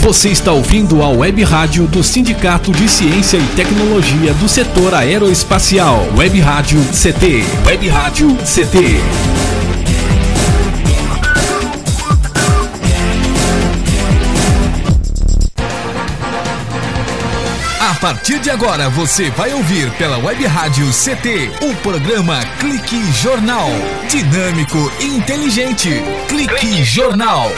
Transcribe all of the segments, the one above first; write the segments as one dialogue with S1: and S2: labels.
S1: Você está ouvindo a Web Rádio do Sindicato de Ciência e Tecnologia do Setor Aeroespacial. Web Rádio CT. Web Rádio CT. A partir de agora você vai ouvir pela Web Rádio CT o programa Clique Jornal. Dinâmico e inteligente. Clique Jornal.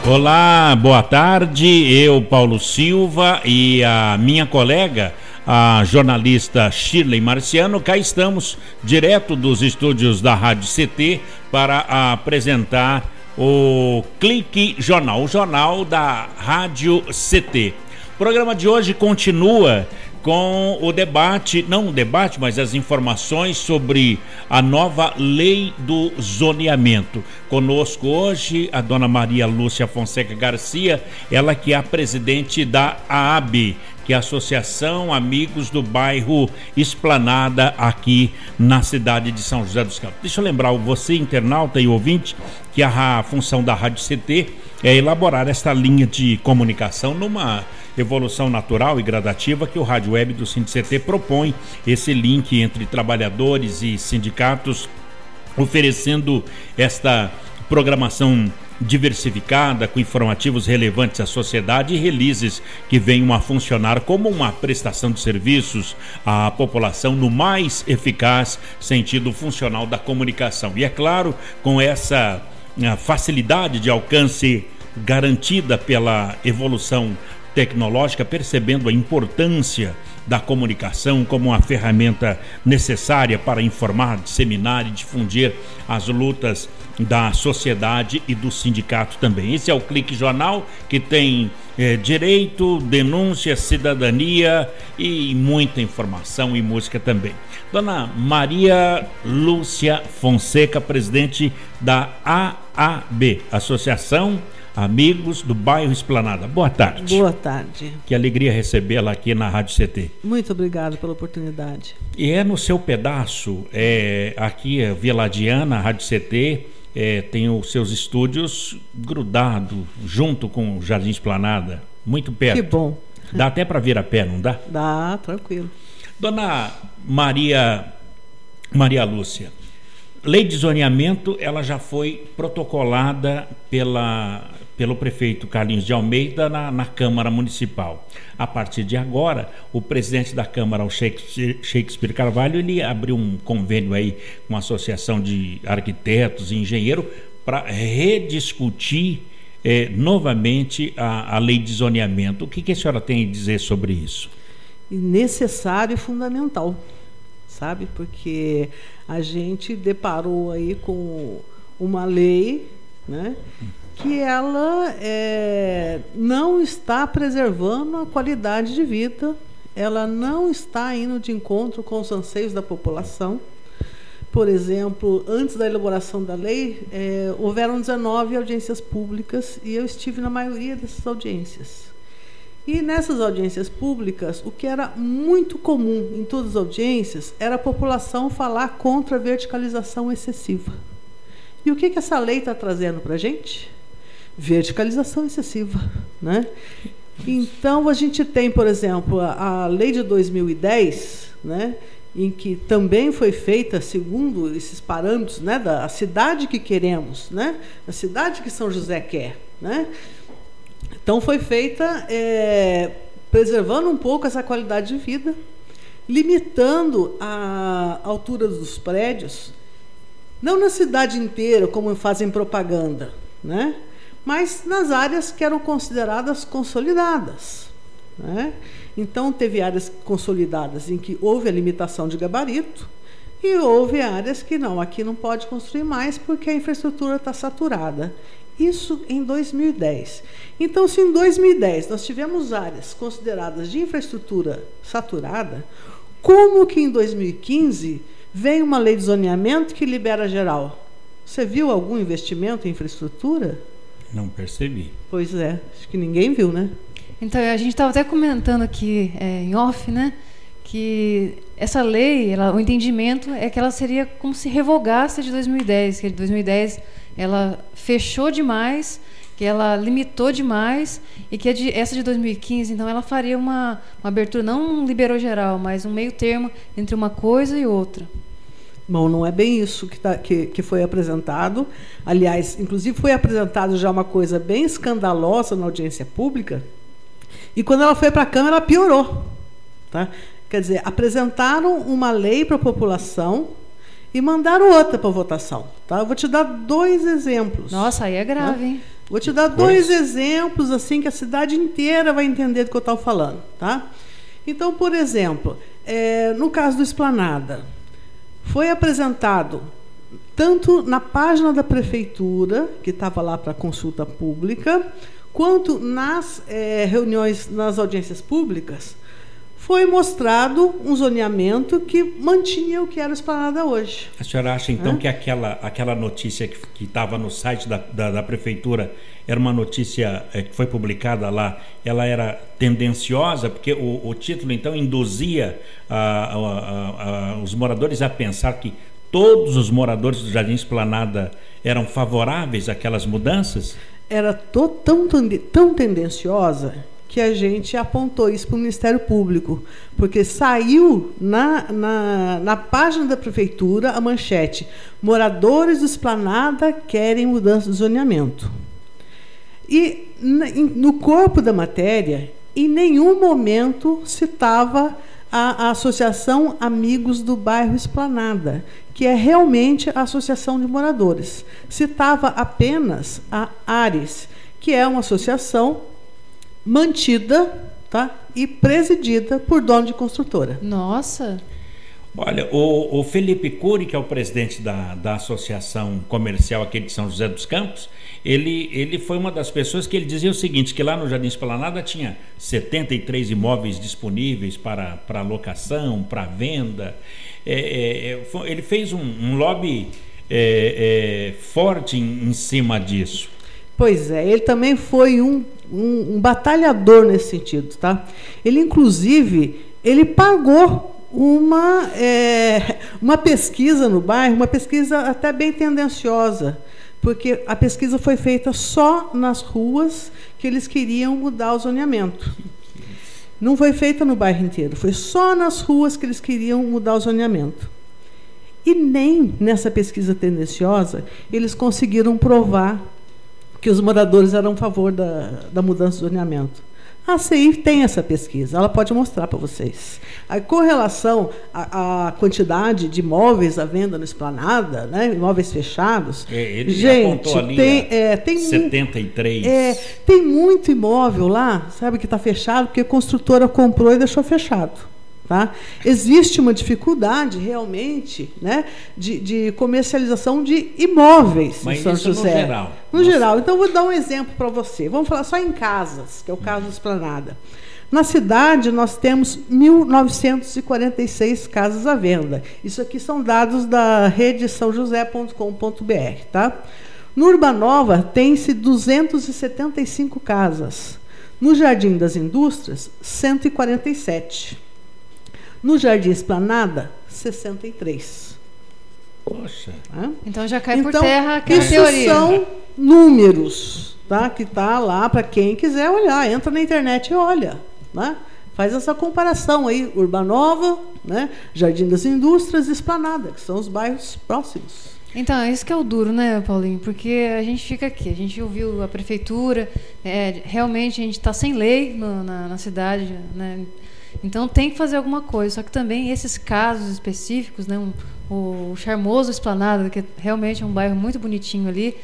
S2: Olá, boa tarde. Eu, Paulo Silva, e a minha colega, a jornalista Shirley Marciano, cá estamos direto dos estúdios da Rádio CT para apresentar o Clique Jornal, o jornal da Rádio CT. O programa de hoje continua com o debate, não o debate, mas as informações sobre a nova lei do zoneamento. Conosco hoje a dona Maria Lúcia Fonseca Garcia, ela que é a presidente da AAB, que é a Associação Amigos do Bairro Esplanada, aqui na cidade de São José dos Campos. Deixa eu lembrar você, internauta e ouvinte, que a função da Rádio CT é elaborar esta linha de comunicação numa evolução natural e gradativa que o Rádio Web do SINDICT propõe, esse link entre trabalhadores e sindicatos, oferecendo esta programação diversificada, com informativos relevantes à sociedade e releases que venham a funcionar como uma prestação de serviços à população no mais eficaz sentido funcional da comunicação. E é claro, com essa facilidade de alcance garantida pela evolução tecnológica, percebendo a importância da comunicação como uma ferramenta necessária para informar, disseminar e difundir as lutas da sociedade e do sindicato também. Esse é o Clique Jornal, que tem direito, denúncia, cidadania e muita informação e música também. Dona Maria Lúcia Fonseca, presidente da AAB, Associação Amigos do Bairro Esplanada. Boa tarde.
S3: Boa tarde.
S2: Que alegria recebê-la aqui na Rádio CT.
S3: Muito obrigado pela oportunidade.
S2: E é no seu pedaço, aqui a Vila Diana, a Rádio CT, tem os seus estúdios grudados junto com o Jardim Esplanada, muito perto.
S3: Que bom.
S2: Dá até para vir a pé, não dá?
S3: Dá, tranquilo.
S2: Dona Maria Lúcia, lei de zoneamento, ela já foi protocolada pelo prefeito Carlinhos de Almeida na Câmara Municipal. A partir de agora, o presidente da Câmara, o Shakespeare Carvalho, ele abriu um convênio aí com a Associação de Arquitetos e Engenheiros para rediscutir novamente a lei de zoneamento. O que a senhora tem a dizer sobre isso?
S3: Necessário e fundamental, sabe? Porque a gente deparou aí com uma lei, né, que ela não está preservando a qualidade de vida, ela não está indo de encontro com os anseios da população. Por exemplo, antes da elaboração da lei, houveram 19 audiências públicas e eu estive na maioria dessas audiências. E nessas audiências públicas, o que era muito comum em todas as audiências era a população falar contra a verticalização excessiva. E o que essa lei está trazendo para a gente? Verticalização excessiva, né? Então, a gente tem, por exemplo, a lei de 2010, né, em que também foi feita segundo esses parâmetros, né, da cidade que queremos, né, da cidade que São José quer, né? Então, foi feita preservando um pouco essa qualidade de vida, limitando a altura dos prédios, não na cidade inteira, como fazem propaganda, né? Mas nas áreas que eram consideradas consolidadas, né? Então, teve áreas consolidadas em que houve a limitação de gabarito e houve áreas que não, aqui não pode construir mais porque a infraestrutura está saturada. Isso em 2010. Então, se em 2010 nós tivemos áreas consideradas de infraestrutura saturada, como que em 2015 vem uma lei de zoneamento que libera geral? Você viu algum investimento em infraestrutura?
S2: Não percebi.
S3: Pois é, acho que ninguém viu, né?
S4: Então, a gente estava até comentando aqui em off, né, que essa lei, o entendimento é que ela seria como se revogasse a de 2010, que a de 2010 ela fechou demais, que ela limitou demais, e que essa de 2015, então, ela faria uma abertura, não liberou geral, mas um meio termo entre uma coisa e outra.
S3: Bom, não é bem isso que foi apresentado. Aliás, inclusive foi apresentado já uma coisa bem escandalosa na audiência pública, e quando ela foi para a Câmara, ela piorou. Tá? Quer dizer, apresentaram uma lei para a população e mandaram outra para votação. Tá? Eu vou te dar 2 exemplos.
S4: Nossa, aí é grave, hein?
S3: Vou te dar 2 exemplos assim que a cidade inteira vai entender do que eu estou falando. Tá? Então, por exemplo, no caso do Esplanada, foi apresentado tanto na página da prefeitura, que estava lá para consulta pública, quanto nas reuniões, nas audiências públicas, foi mostrado um zoneamento que mantinha o que era a Esplanada hoje.
S2: A senhora acha, então, que aquela notícia que estava no site da prefeitura era uma notícia que foi publicada lá, ela era tendenciosa, porque o título, então, induzia os moradores a pensar que todos os moradores do Jardim Esplanada eram favoráveis àquelas mudanças?
S3: Era tão tendenciosa que a gente apontou isso para o Ministério Público, porque saiu na página da prefeitura a manchete: moradores do Esplanada querem mudança de zoneamento. E no corpo da matéria, em nenhum momento citava a Associação Amigos do Bairro Esplanada, que é realmente a associação de moradores. Citava apenas a Ares, que é uma associação mantida, tá, e presidida por dono de construtora.
S4: Nossa!
S2: Olha, o Felipe Cury, que é o presidente da Associação Comercial aqui de São José dos Campos, ele foi uma das pessoas que ele dizia o seguinte, que lá no Jardim Esplanada tinha 73 imóveis disponíveis para locação, para venda. Ele fez um lobby forte em cima disso.
S3: Pois é, ele também foi um batalhador nesse sentido, tá? Ele, inclusive, ele pagou uma pesquisa no bairro, uma pesquisa até bem tendenciosa, porque a pesquisa foi feita só nas ruas que eles queriam mudar o zoneamento. Não foi feita no bairro inteiro, foi só nas ruas que eles queriam mudar o zoneamento. E nem nessa pesquisa tendenciosa eles conseguiram provar que os moradores eram a favor da mudança do zoneamento. A CI tem essa pesquisa, ela pode mostrar para vocês. Aí, com relação à quantidade de imóveis à venda no Esplanada, né, imóveis fechados,
S2: ele
S3: gente,
S2: apontou ali
S3: tem
S2: 73.
S3: Tem muito imóvel lá, sabe, que está fechado porque a construtora comprou e deixou fechado. Tá? Existe uma dificuldade realmente, né, de comercialização de imóveis em São José.
S2: No geral.
S3: No geral. Então, vou dar um exemplo para você. Vamos falar só em casas, que é o caso da Esplanada. Na cidade, nós temos 1.946 casas à venda. Isso aqui são dados da rede sãojosé.com.br. Tá? No Urbanova, tem-se 275 casas. No Jardim das Indústrias, 147. No Jardim Esplanada, 63.
S2: Poxa.
S4: Então já cai por terra aquela
S3: isso
S4: teoria.
S3: São números, tá? Que está lá para quem quiser olhar. Entra na internet e olha. Né? Faz essa comparação aí, Urbanova, né? Jardim das Indústrias e Esplanada, que são os bairros próximos.
S4: Então, isso que é o duro, né, Paulinho? Porque a gente fica aqui, a gente ouviu a prefeitura, realmente a gente está sem lei na cidade, né? Então tem que fazer alguma coisa, só que também esses casos específicos, né, o charmoso Esplanada, que realmente é um bairro muito bonitinho ali,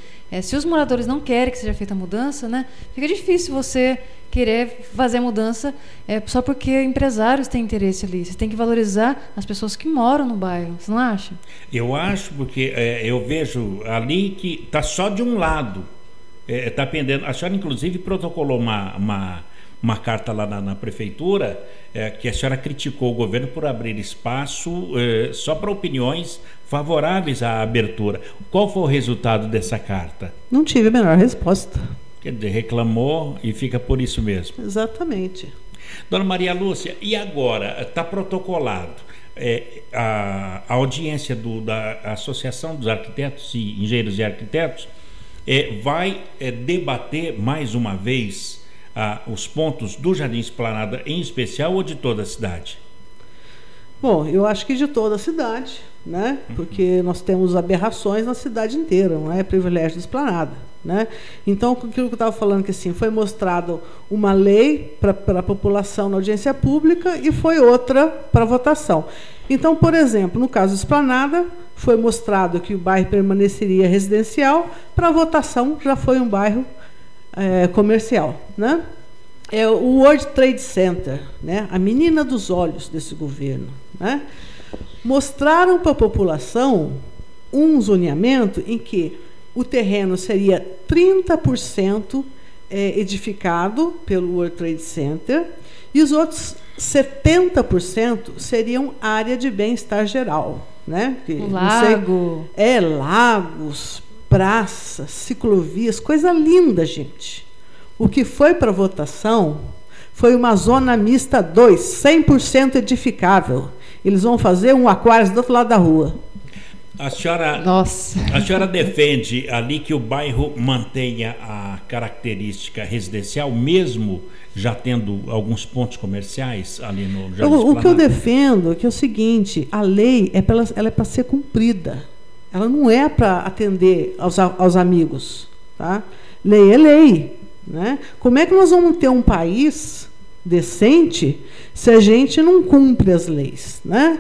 S4: se os moradores não querem que seja feita a mudança, né, fica difícil você querer fazer a mudança só porque empresários têm interesse ali. Você tem que valorizar as pessoas que moram no bairro, você não acha?
S2: Eu acho, porque eu vejo ali que está só de um lado, está pendendo. A senhora inclusive protocolou uma carta lá na prefeitura, que a senhora criticou o governo por abrir espaço só para opiniões favoráveis à abertura. Qual foi o resultado dessa carta?
S3: Não tive a menor resposta.
S2: Quer dizer, reclamou e fica por isso mesmo.
S3: Exatamente.
S2: Dona Maria Lúcia, e agora? Está protocolado. a audiência da Associação dos Arquitetos e Engenheiros e Arquitetos vai debater mais uma vez os pontos do Jardim Esplanada em especial, ou de toda a cidade?
S3: Bom, eu acho que de toda a cidade, né? Porque nós temos aberrações na cidade inteira, não é privilégio da Esplanada, né? Então, aquilo que eu estava falando, que assim, foi mostrado uma lei para a população na audiência pública e foi outra para votação. Então, por exemplo, no caso da Esplanada, foi mostrado que o bairro permaneceria residencial, para a votação já foi um bairro comercial, né? O World Trade Center, né? A menina dos olhos desse governo, né? Mostraram para a população um zoneamento em que o terreno seria 30% edificado pelo World Trade Center e os outros 70% seriam área de bem-estar geral, né?
S4: Lago.
S3: Lagos, praças, ciclovias, coisa linda, gente. O que foi para votação foi uma zona mista 2, 100% edificável. Eles vão fazer um aquário do outro lado da rua.
S2: A senhora defende ali que o bairro mantenha a característica residencial, mesmo já tendo alguns pontos comerciais ali no Jardim Esplanada?
S3: O que eu defendo é que é o seguinte: a lei ela é para ser cumprida. Ela não é para atender aos amigos. Tá? Lei é lei. Né? Como é que nós vamos ter um país decente se a gente não cumpre as leis? Né?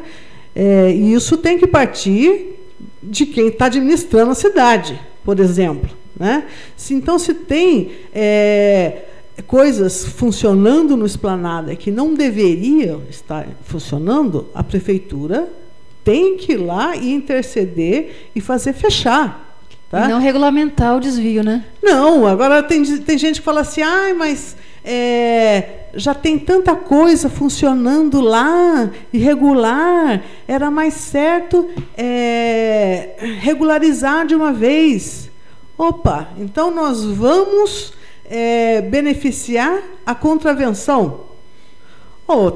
S3: E isso tem que partir de quem está administrando a cidade, por exemplo. Né? Então, se tem coisas funcionando no Esplanada que não deveriam estar funcionando, a prefeitura tem que ir lá e interceder e fazer fechar. Tá?
S4: E não regulamentar o desvio, né?
S3: Não, agora tem gente que fala assim, mas já tem tanta coisa funcionando lá, irregular, era mais certo regularizar de uma vez. Opa, então nós vamos beneficiar a contravenção.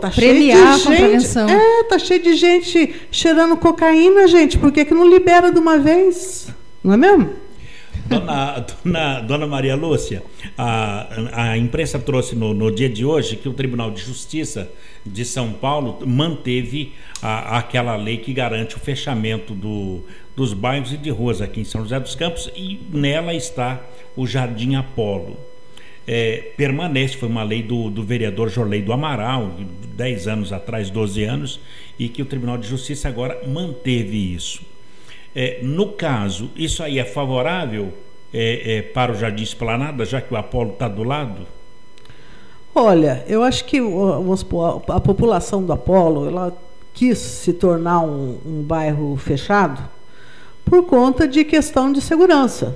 S3: Tá
S4: Premiar
S3: cheio de
S4: a contravenção.
S3: Tá cheio de gente cheirando cocaína, gente. Por que não libera de uma vez? Não é mesmo?
S2: Dona Maria Lúcia, a imprensa trouxe no dia de hoje que o Tribunal de Justiça de São Paulo manteve aquela lei que garante o fechamento dos bairros e de ruas aqui em São José dos Campos, e nela está o Jardim Apolo. Permanece, foi uma lei do vereador Jorley do Amaral, 10 anos atrás, 12 anos, e que o Tribunal de Justiça agora manteve isso. No caso, isso aí é favorável para o Jardim Esplanada, já que o Apolo está do lado?
S3: Olha, eu acho que a população do Apolo ela quis se tornar um bairro fechado por conta de questão de segurança,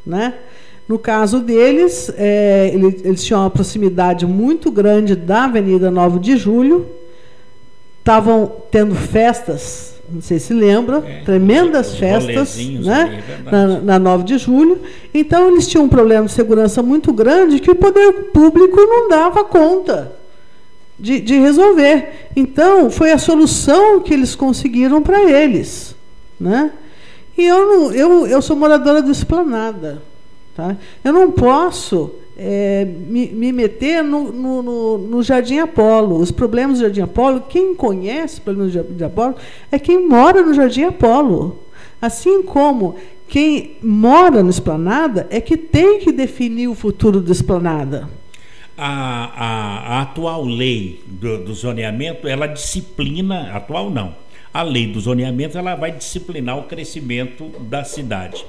S3: né? No caso deles, eles tinham uma proximidade muito grande da Avenida 9 de Julho, estavam tendo festas, não sei se lembra, tremendas festas, né, na 9 de julho. Então, eles tinham um problema de segurança muito grande que o poder público não dava conta de resolver. Então, foi a solução que eles conseguiram para eles. Né? E eu sou moradora do Esplanada. Tá? Eu não posso me meter no Jardim Apolo. Os problemas do Jardim Apolo, quem conhece os problemas do Jardim Apolo é quem mora no Jardim Apolo. Assim como quem mora no Esplanada é que tem que definir o futuro do Esplanada.
S2: A atual lei do zoneamento, ela disciplina, atual não, a lei do zoneamento ela vai disciplinar o crescimento da cidade.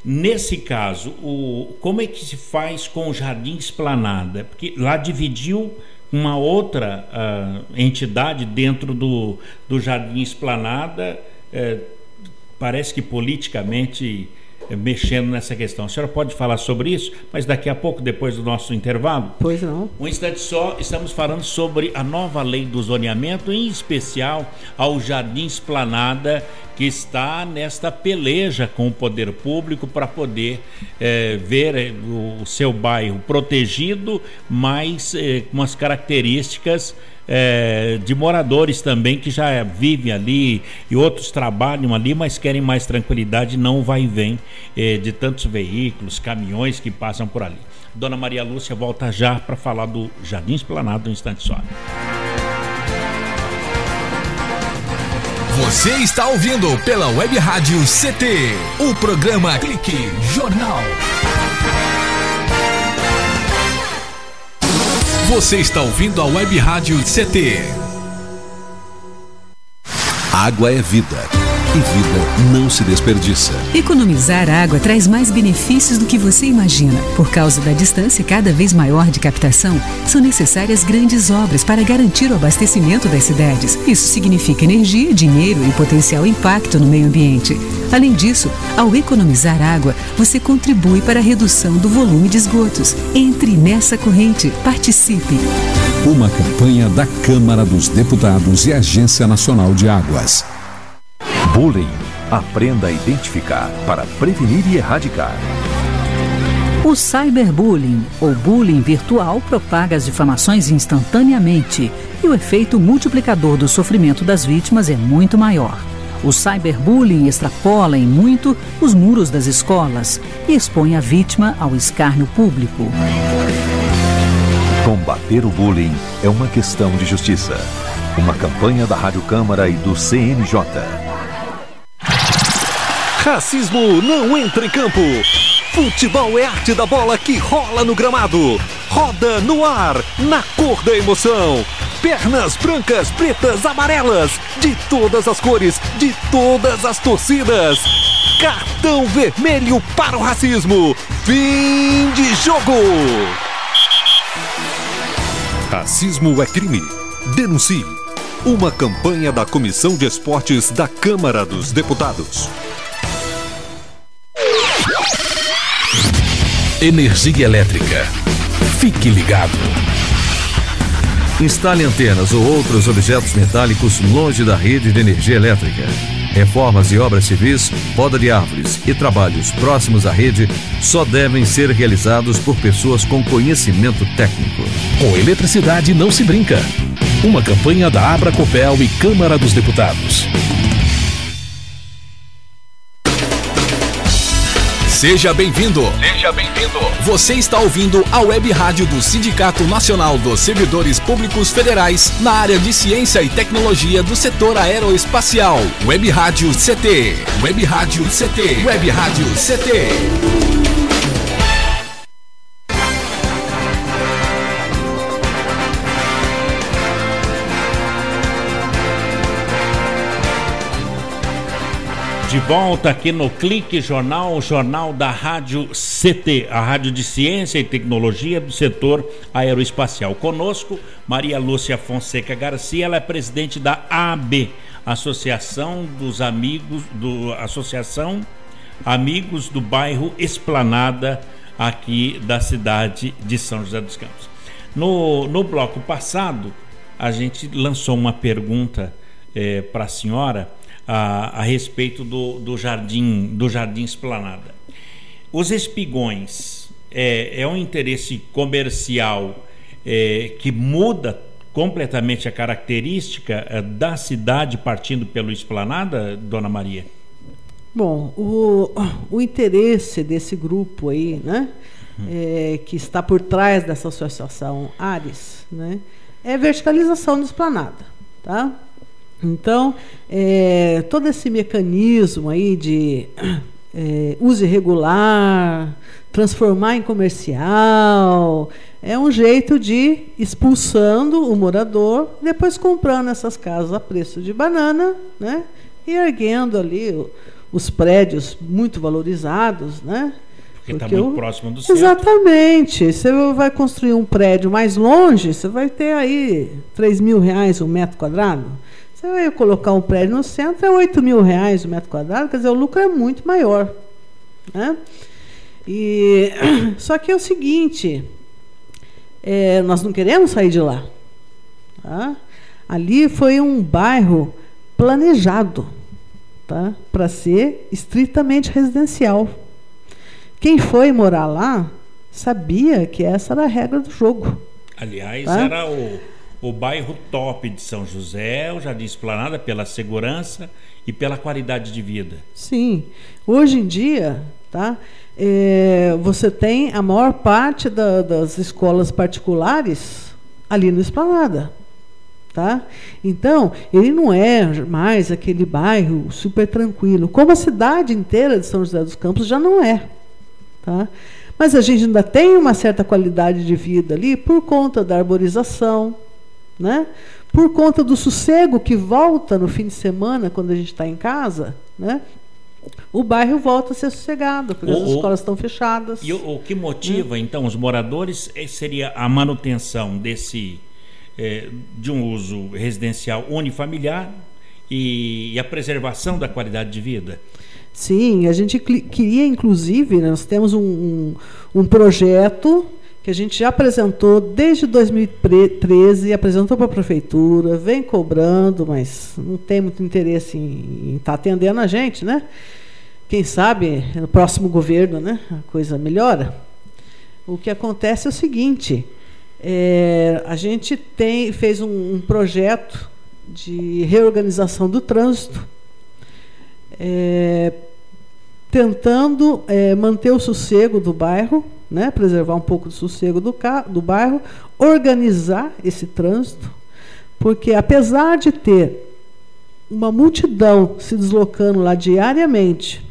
S2: Nesse caso, como é que se faz com o Jardim Esplanada? Porque lá dividiu uma outra entidade dentro do Jardim Esplanada, parece que politicamente mexendo nessa questão. A senhora pode falar sobre isso, mas daqui a pouco, depois do nosso intervalo?
S3: Pois não.
S2: Um instante só, estamos falando sobre a nova lei do zoneamento, em especial ao Jardim Esplanada, que está nesta peleja com o poder público para poder ver o seu bairro protegido, mas com as características de moradores também que já vivem ali e outros trabalham ali, mas querem mais tranquilidade, não vai e vem de tantos veículos, caminhões que passam por ali. Dona Maria Lúcia volta já para falar do Jardim Esplanada um instante só.
S1: Você está ouvindo pela Web Rádio CT, o programa Clique Jornal. Você está ouvindo a Web Rádio CT.
S5: Água é vida. E vida não se desperdiça.
S6: Economizar água traz mais benefícios do que você imagina. Por causa da distância cada vez maior de captação, são necessárias grandes obras para garantir o abastecimento das cidades. Isso significa energia, dinheiro e potencial impacto no meio ambiente. Além disso, ao economizar água, você contribui para a redução do volume de esgotos. Entre nessa corrente, participe.
S5: Uma campanha da Câmara dos Deputados e Agência Nacional de Águas.
S7: Bullying. Aprenda a identificar para prevenir e erradicar.
S8: O cyberbullying, ou bullying virtual, propaga as difamações instantaneamente e o efeito multiplicador do sofrimento das vítimas é muito maior. O cyberbullying extrapola em muito os muros das escolas e expõe a vítima ao escárnio público.
S7: Combater o bullying é uma questão de justiça. Uma campanha da Rádio Câmara e do CNJ. Racismo não entra em campo. Futebol é arte da bola que rola no gramado. Roda no ar, na cor da emoção. Pernas brancas, pretas, amarelas, de todas as cores, de todas as torcidas. Cartão vermelho para o racismo. Fim de jogo. Racismo é crime. Denuncie. Uma campanha da Comissão de Esportes da Câmara dos Deputados.
S1: Energia elétrica. Fique ligado.
S9: Instale antenas ou outros objetos metálicos longe da rede de energia elétrica. Reformas e obras civis, poda de árvores e trabalhos próximos à rede só devem ser realizados por pessoas com conhecimento técnico.
S1: Com eletricidade não se brinca. Uma campanha da Abracopel e Câmara dos Deputados. Seja bem-vindo. Seja bem-vindo. Você está ouvindo a Web Rádio do Sindicato Nacional dos Servidores Públicos Federais na área de Ciência e Tecnologia do setor aeroespacial. Web Rádio CT. Web Rádio CT. Web Rádio CT.
S2: De volta aqui no Clique Jornal, o jornal da Rádio CT, a Rádio de Ciência e Tecnologia do setor aeroespacial. Conosco, Maria Lúcia Fonseca Garcia, ela é presidente da AB, Associação Amigos do Bairro Esplanada, aqui da cidade de São José dos Campos. No bloco passado, a gente lançou uma pergunta para a senhora a respeito do jardim Esplanada. Os espigões é um interesse comercial que muda completamente a característica da cidade partindo pelo Esplanada, Dona Maria?
S3: Bom, o interesse desse grupo aí, né, que está por trás dessa associação Ares, né, é verticalização da Esplanada, tá? Então, todo esse mecanismo aí de uso irregular, transformar em comercial, é um jeito de ir expulsando o morador, depois comprando essas casas a preço de banana, né, e erguendo ali os prédios muito valorizados, né?
S2: Porque está muito próximo do centro.
S3: Exatamente. Você vai construir um prédio mais longe, você vai ter aí R$3.000 um metro quadrado. Você vai colocar um prédio no centro, é R$8.000 o metro quadrado, quer dizer, o lucro é muito maior, né? Só que é o seguinte, nós não queremos sair de lá, tá? Ali foi um bairro planejado, tá? Para ser estritamente residencial. Quem foi morar lá sabia que essa era a regra do jogo.
S2: Aliás,
S3: tá?
S2: Era o bairro top de São José, o Jardim Esplanada, pela segurança e pela qualidade de vida.
S3: Sim. Hoje em dia, tá? Você tem a maior parte das escolas particulares ali no Esplanada. Tá? Então, ele não é mais aquele bairro super tranquilo, como a cidade inteira de São José dos Campos já não é. Tá? Mas a gente ainda tem uma certa qualidade de vida ali por conta da arborização, né? Por conta do sossego que volta no fim de semana, quando a gente está em casa, né? O bairro volta a ser sossegado, porque as escolas estão fechadas.
S2: E o que motiva, então, os moradores seria a manutenção de um uso residencial unifamiliar e a preservação da qualidade de vida.
S3: Sim, a gente queria, inclusive, nós temos um projeto que a gente já apresentou desde 2013, apresentou para a prefeitura, vem cobrando, mas não tem muito interesse em estar atendendo a gente, né? Quem sabe no próximo governo, né, a coisa melhora. O que acontece é o seguinte: a gente fez um projeto de reorganização do trânsito, tentando manter o sossego do bairro, né, preservar um pouco do sossego do bairro, organizar esse trânsito, porque apesar de ter uma multidão se deslocando lá diariamente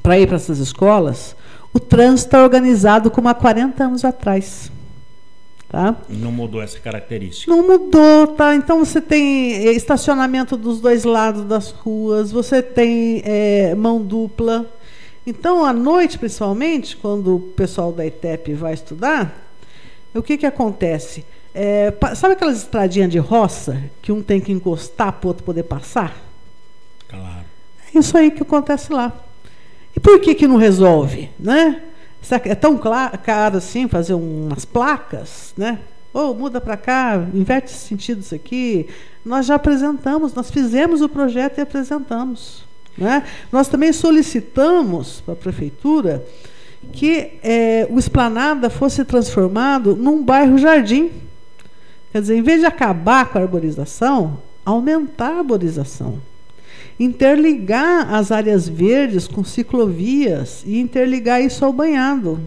S3: para ir para essas escolas, o trânsito está organizado como há 40 anos atrás. Tá?
S2: Não mudou essa característica.
S3: Não mudou, tá? Então você tem estacionamento dos dois lados das ruas, você tem mão dupla. Então, à noite, principalmente, quando o pessoal da ITEP vai estudar, o que acontece? Sabe aquelas estradinhas de roça que um tem que encostar para o outro poder passar?
S2: Claro.
S3: É isso aí que acontece lá. E por que não resolve, né? É tão caro assim fazer umas placas, né? Muda para cá, inverte esse sentido isso aqui. Nós já apresentamos, nós fizemos o projeto e apresentamos, né? Nós também solicitamos para a prefeitura que o Esplanada fosse transformado num bairro jardim. Quer dizer, em vez de acabar com a arborização, aumentar a arborização. Interligar as áreas verdes com ciclovias e interligar isso ao banhado.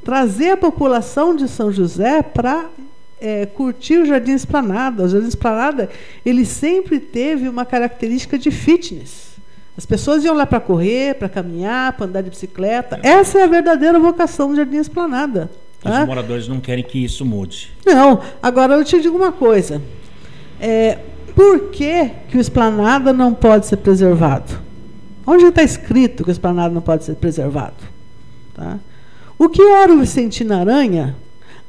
S3: Trazer a população de São José para curtir o Jardim Esplanada. O Jardim Esplanada, ele sempre teve uma característica de fitness. As pessoas iam lá para correr, para caminhar, para andar de bicicleta. Essa é a verdadeira vocação do Jardim Esplanada. Tá?
S2: Os moradores não querem que isso mude.
S3: Não. Agora, eu te digo uma coisa. Por que o Esplanada não pode ser preservado? Onde está escrito que o Esplanada não pode ser preservado? Tá? O que era o Vicentino Aranha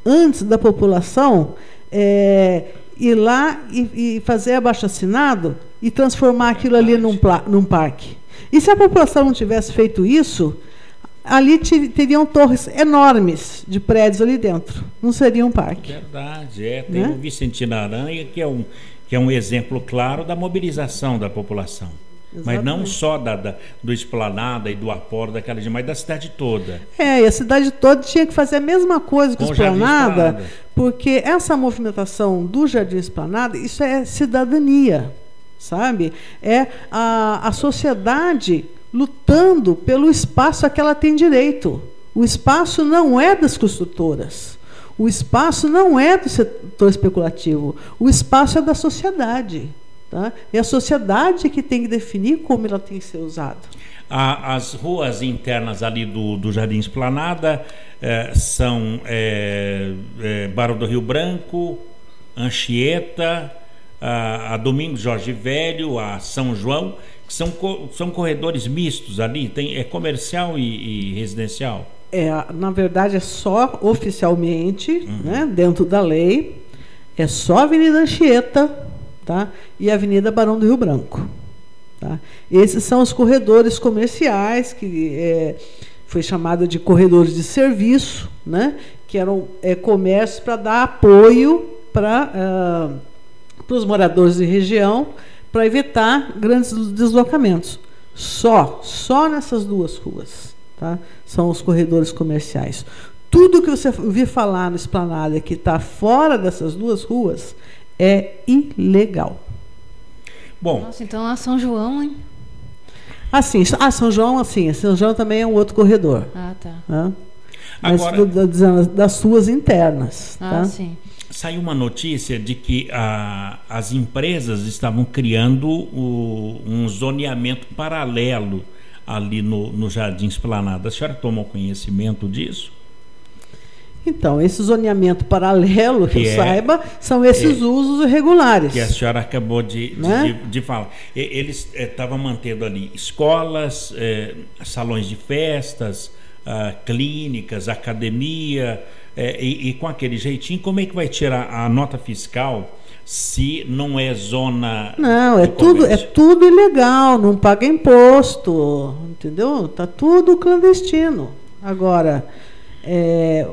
S3: antes da população ir lá e fazer abaixo-assinado e transformar aquilo ali num parque? E se a população não tivesse feito isso, ali teriam torres enormes de prédios ali dentro. Não seria um parque.
S2: Verdade. Tem o Vicentino Aranha, que é um exemplo claro da mobilização da população. Exatamente. Mas não só do Esplanada e do Aporo, mas da cidade toda.
S3: E a cidade toda tinha que fazer a mesma coisa que o Esplanada, porque essa movimentação do Jardim Esplanada, isso é cidadania, sabe? É a sociedade lutando pelo espaço a que ela tem direito. O espaço não é das construtoras. O espaço não é do setor especulativo, o espaço é da sociedade. Tá? É a sociedade que tem que definir como ela tem que ser usada.
S2: As ruas internas ali do Jardim Esplanada são Barão do Rio Branco, Anchieta, a Domingos Jorge Velho, a São João, que são corredores mistos ali, é comercial e residencial.
S3: Na verdade, é só oficialmente, né, dentro da lei, é só a Avenida Anchieta, tá, e a Avenida Barão do Rio Branco. Tá? Esses são os corredores comerciais, que foi chamado de corredores de serviço, né, que eram comércios para dar apoio para os moradores de região, para evitar grandes deslocamentos. Só nessas duas ruas, tá? São os corredores comerciais. Tudo que você ouvir falar no Esplanada que está fora dessas duas ruas é ilegal.
S2: Bom.
S4: Nossa, então a São João, hein?
S3: Assim, São João também é um outro corredor.
S4: Ah, tá.
S3: Tá? Mas
S2: Agora,
S3: das ruas internas. Tá?
S4: Sim.
S2: Saiu uma notícia de que as empresas estavam criando um zoneamento paralelo ali no Jardim Esplanada. A senhora tomou conhecimento disso?
S3: Então, esse zoneamento paralelo, que eu saiba, são esses usos irregulares.
S2: Que a senhora acabou de falar. Eles estavam mantendo ali escolas, salões de festas, clínicas, academia, e com aquele jeitinho, como é que vai tirar a nota fiscal se não é zona?
S3: Não, é tudo ilegal, não paga imposto, entendeu? Está tudo clandestino. Agora,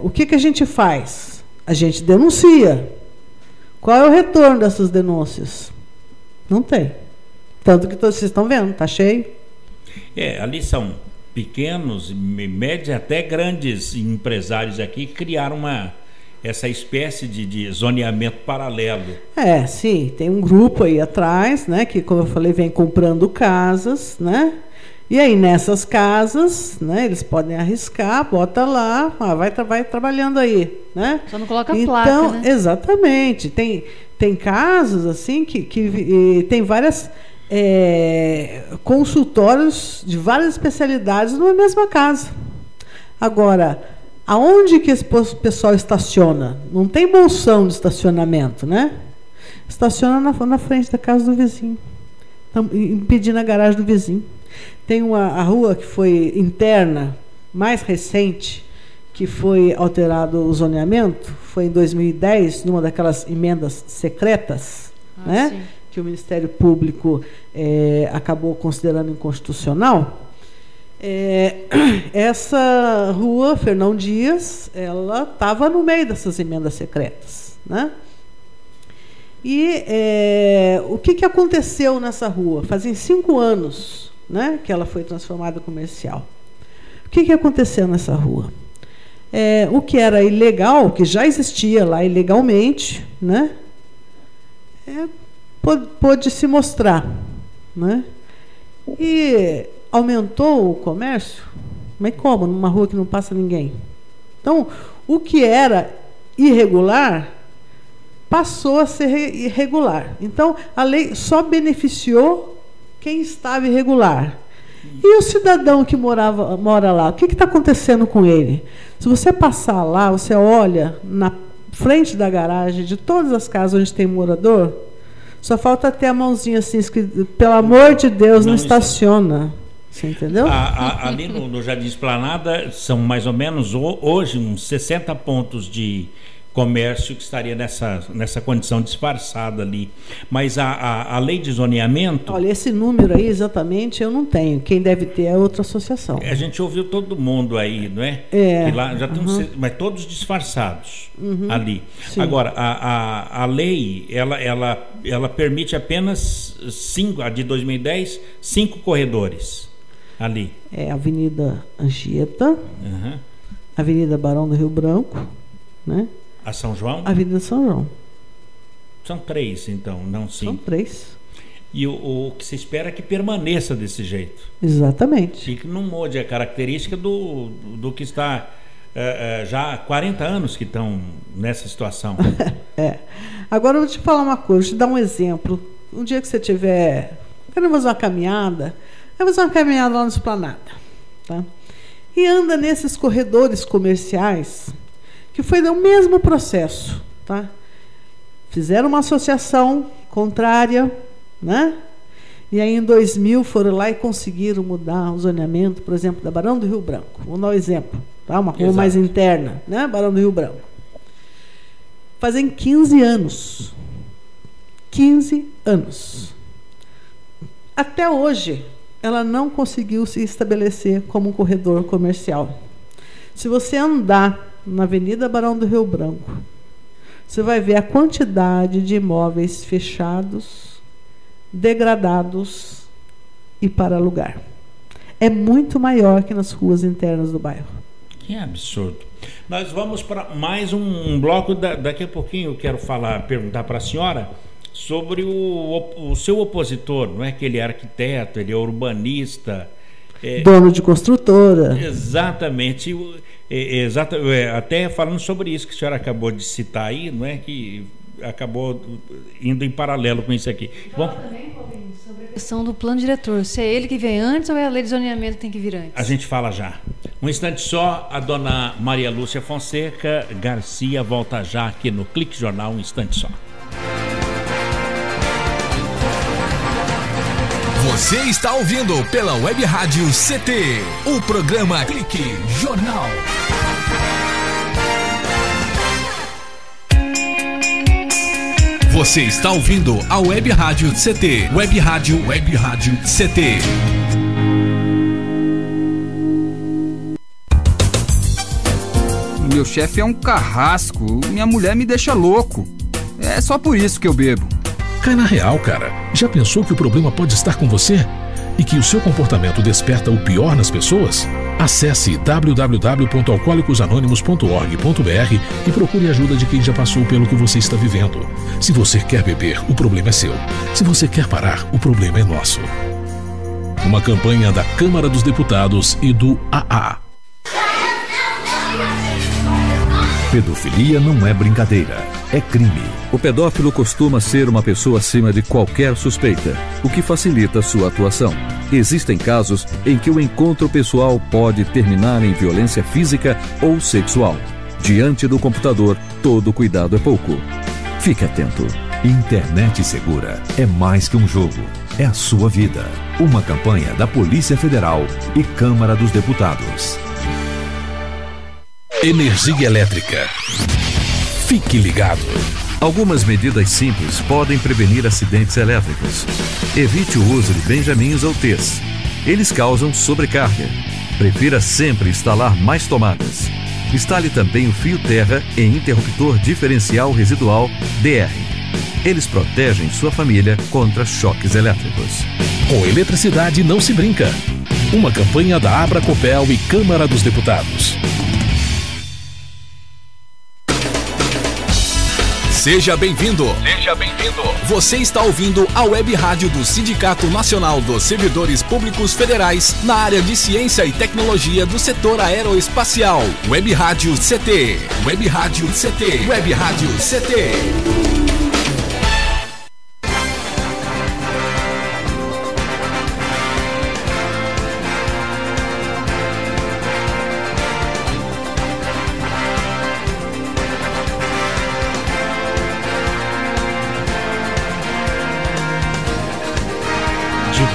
S3: o que a gente faz? A gente denuncia. Qual é o retorno dessas denúncias? Não tem. Tanto que vocês estão vendo, está cheio.
S2: Ali são pequenos, médios, até grandes empresários aqui que criaram essa espécie de zoneamento paralelo.
S3: Sim, tem um grupo aí atrás, né, que, como eu falei, vem comprando casas, né? E aí, nessas casas, né, eles podem arriscar, bota lá, vai trabalhando aí, né?
S4: Só não coloca placa, né?
S3: Exatamente. Tem casos, assim, que tem várias consultórios de várias especialidades numa mesma casa. Agora, aonde que esse pessoal estaciona? Não tem bolsão de estacionamento, né? Estaciona na frente da casa do vizinho, impedindo a garagem do vizinho. Tem a rua que foi interna, mais recente, que foi alterado o zoneamento, foi em 2010, numa daquelas emendas secretas, né? Sim. Que o Ministério Público acabou considerando inconstitucional. Essa rua, Fernão Dias, ela estava no meio dessas emendas secretas, né? E o que aconteceu nessa rua? Fazem 5 anos, né, que ela foi transformada em comercial. O que aconteceu nessa rua? O que era ilegal, que já existia lá ilegalmente, né, pôde se mostrar, né? E aumentou o comércio, mas como? Numa rua que não passa ninguém. Então, o que era irregular passou a ser irregular. Então, a lei só beneficiou quem estava irregular. E o cidadão que mora lá, o que está acontecendo com ele? Se você passar lá, você olha na frente da garagem de todas as casas onde tem morador, só falta ter a mãozinha assim, escrito, pelo amor de Deus, não estaciona. Você entendeu?
S2: Ali no Jardim Esplanada são mais ou menos hoje uns 60 pontos de comércio que estaria nessa condição disfarçada ali. Mas a lei de zoneamento... Olha,
S3: esse número aí exatamente eu não tenho. Quem deve ter é outra associação.
S2: A gente ouviu todo mundo aí, não é? Que lá já tem mas todos disfarçados ali. Sim. Agora, a lei, ela permite apenas 5, a de 2010, 5 corredores ali.
S3: Avenida Anchieta, Avenida Barão do Rio Branco, né?
S2: A São João?
S3: Avenida São João.
S2: São 3, então, não 5.
S3: São 3.
S2: E o que se espera é que permaneça desse jeito.
S3: Exatamente.
S2: E que não mude a característica do que está já há 40 anos que estão nessa situação.
S3: Agora eu vou te falar uma coisa, vou te dar um exemplo. Um dia que você tiver... Quero fazer uma caminhada. Vai fazer uma caminhada lá no Esplanada. Tá? E anda nesses corredores comerciais... que foi o mesmo processo, tá? Fizeram uma associação contrária, né? E aí em 2000 foram lá e conseguiram mudar o zoneamento, por exemplo, da Barão do Rio Branco. Vamos dar um exemplo, tá? Uma rua mais interna, né? Barão do Rio Branco. Fazem 15 anos. 15 anos. Até hoje, ela não conseguiu se estabelecer como um corredor comercial. Se você andar na Avenida Barão do Rio Branco, você vai ver a quantidade de imóveis fechados, degradados e para alugar. É muito maior que nas ruas internas do bairro.
S2: Que absurdo. Nós vamos para mais um bloco. Daqui a pouquinho eu quero perguntar para a senhora sobre o seu opositor. Não é que ele é arquiteto, ele é urbanista.
S3: Dono de construtora.
S2: Exatamente. Até falando sobre isso que a senhora acabou de citar aí, não é que acabou indo em paralelo com isso aqui.
S4: Bom, também, Paulinho, sobre a questão do plano diretor, se é ele que vem antes ou é a lei de zoneamento que tem que vir antes?
S2: A gente fala já. Um instante só, a dona Maria Lúcia Fonseca Garcia volta já aqui no Clique Jornal, um instante só.
S1: Você está ouvindo pela Web Rádio CT, o programa Clique Jornal. Você está ouvindo a Web Rádio CT, Web Rádio CT.
S10: Meu chefe é um carrasco, minha mulher me deixa louco. É só por isso que eu bebo.
S11: Cai na real, cara. Já pensou que o problema pode estar com você? E que o seu comportamento desperta o pior nas pessoas? Acesse www.alcoolicosanonimos.org.br e procure ajuda de quem já passou pelo que você está vivendo. Se você quer beber, o problema é seu. Se você quer parar, o problema é nosso. Uma campanha da Câmara dos Deputados e do AA.
S9: Pedofilia não é brincadeira, é crime. O pedófilo costuma ser uma pessoa acima de qualquer suspeita, o que facilita sua atuação. Existem casos em que o encontro pessoal pode terminar em violência física ou sexual. Diante do computador, todo cuidado é pouco. Fique atento. Internet segura é mais que um jogo, é a sua vida. Uma campanha da Polícia Federal e Câmara dos Deputados.
S11: Energia elétrica. Fique ligado.
S9: Algumas medidas simples podem prevenir acidentes elétricos. Evite o uso de benjamins ou T's. Eles causam sobrecarga. Prefira sempre instalar mais tomadas. Instale também o fio terra e interruptor diferencial residual DR. Eles protegem sua família contra choques elétricos.
S11: Com eletricidade não se brinca. Uma campanha da Abracopel e Câmara dos Deputados.
S1: Seja bem-vindo. Seja bem-vindo. Você está ouvindo a Web Rádio do Sindicato Nacional dos Servidores Públicos Federais na área de Ciência e Tecnologia do setor aeroespacial. Web Rádio CT. Web Rádio CT. Web Rádio CT.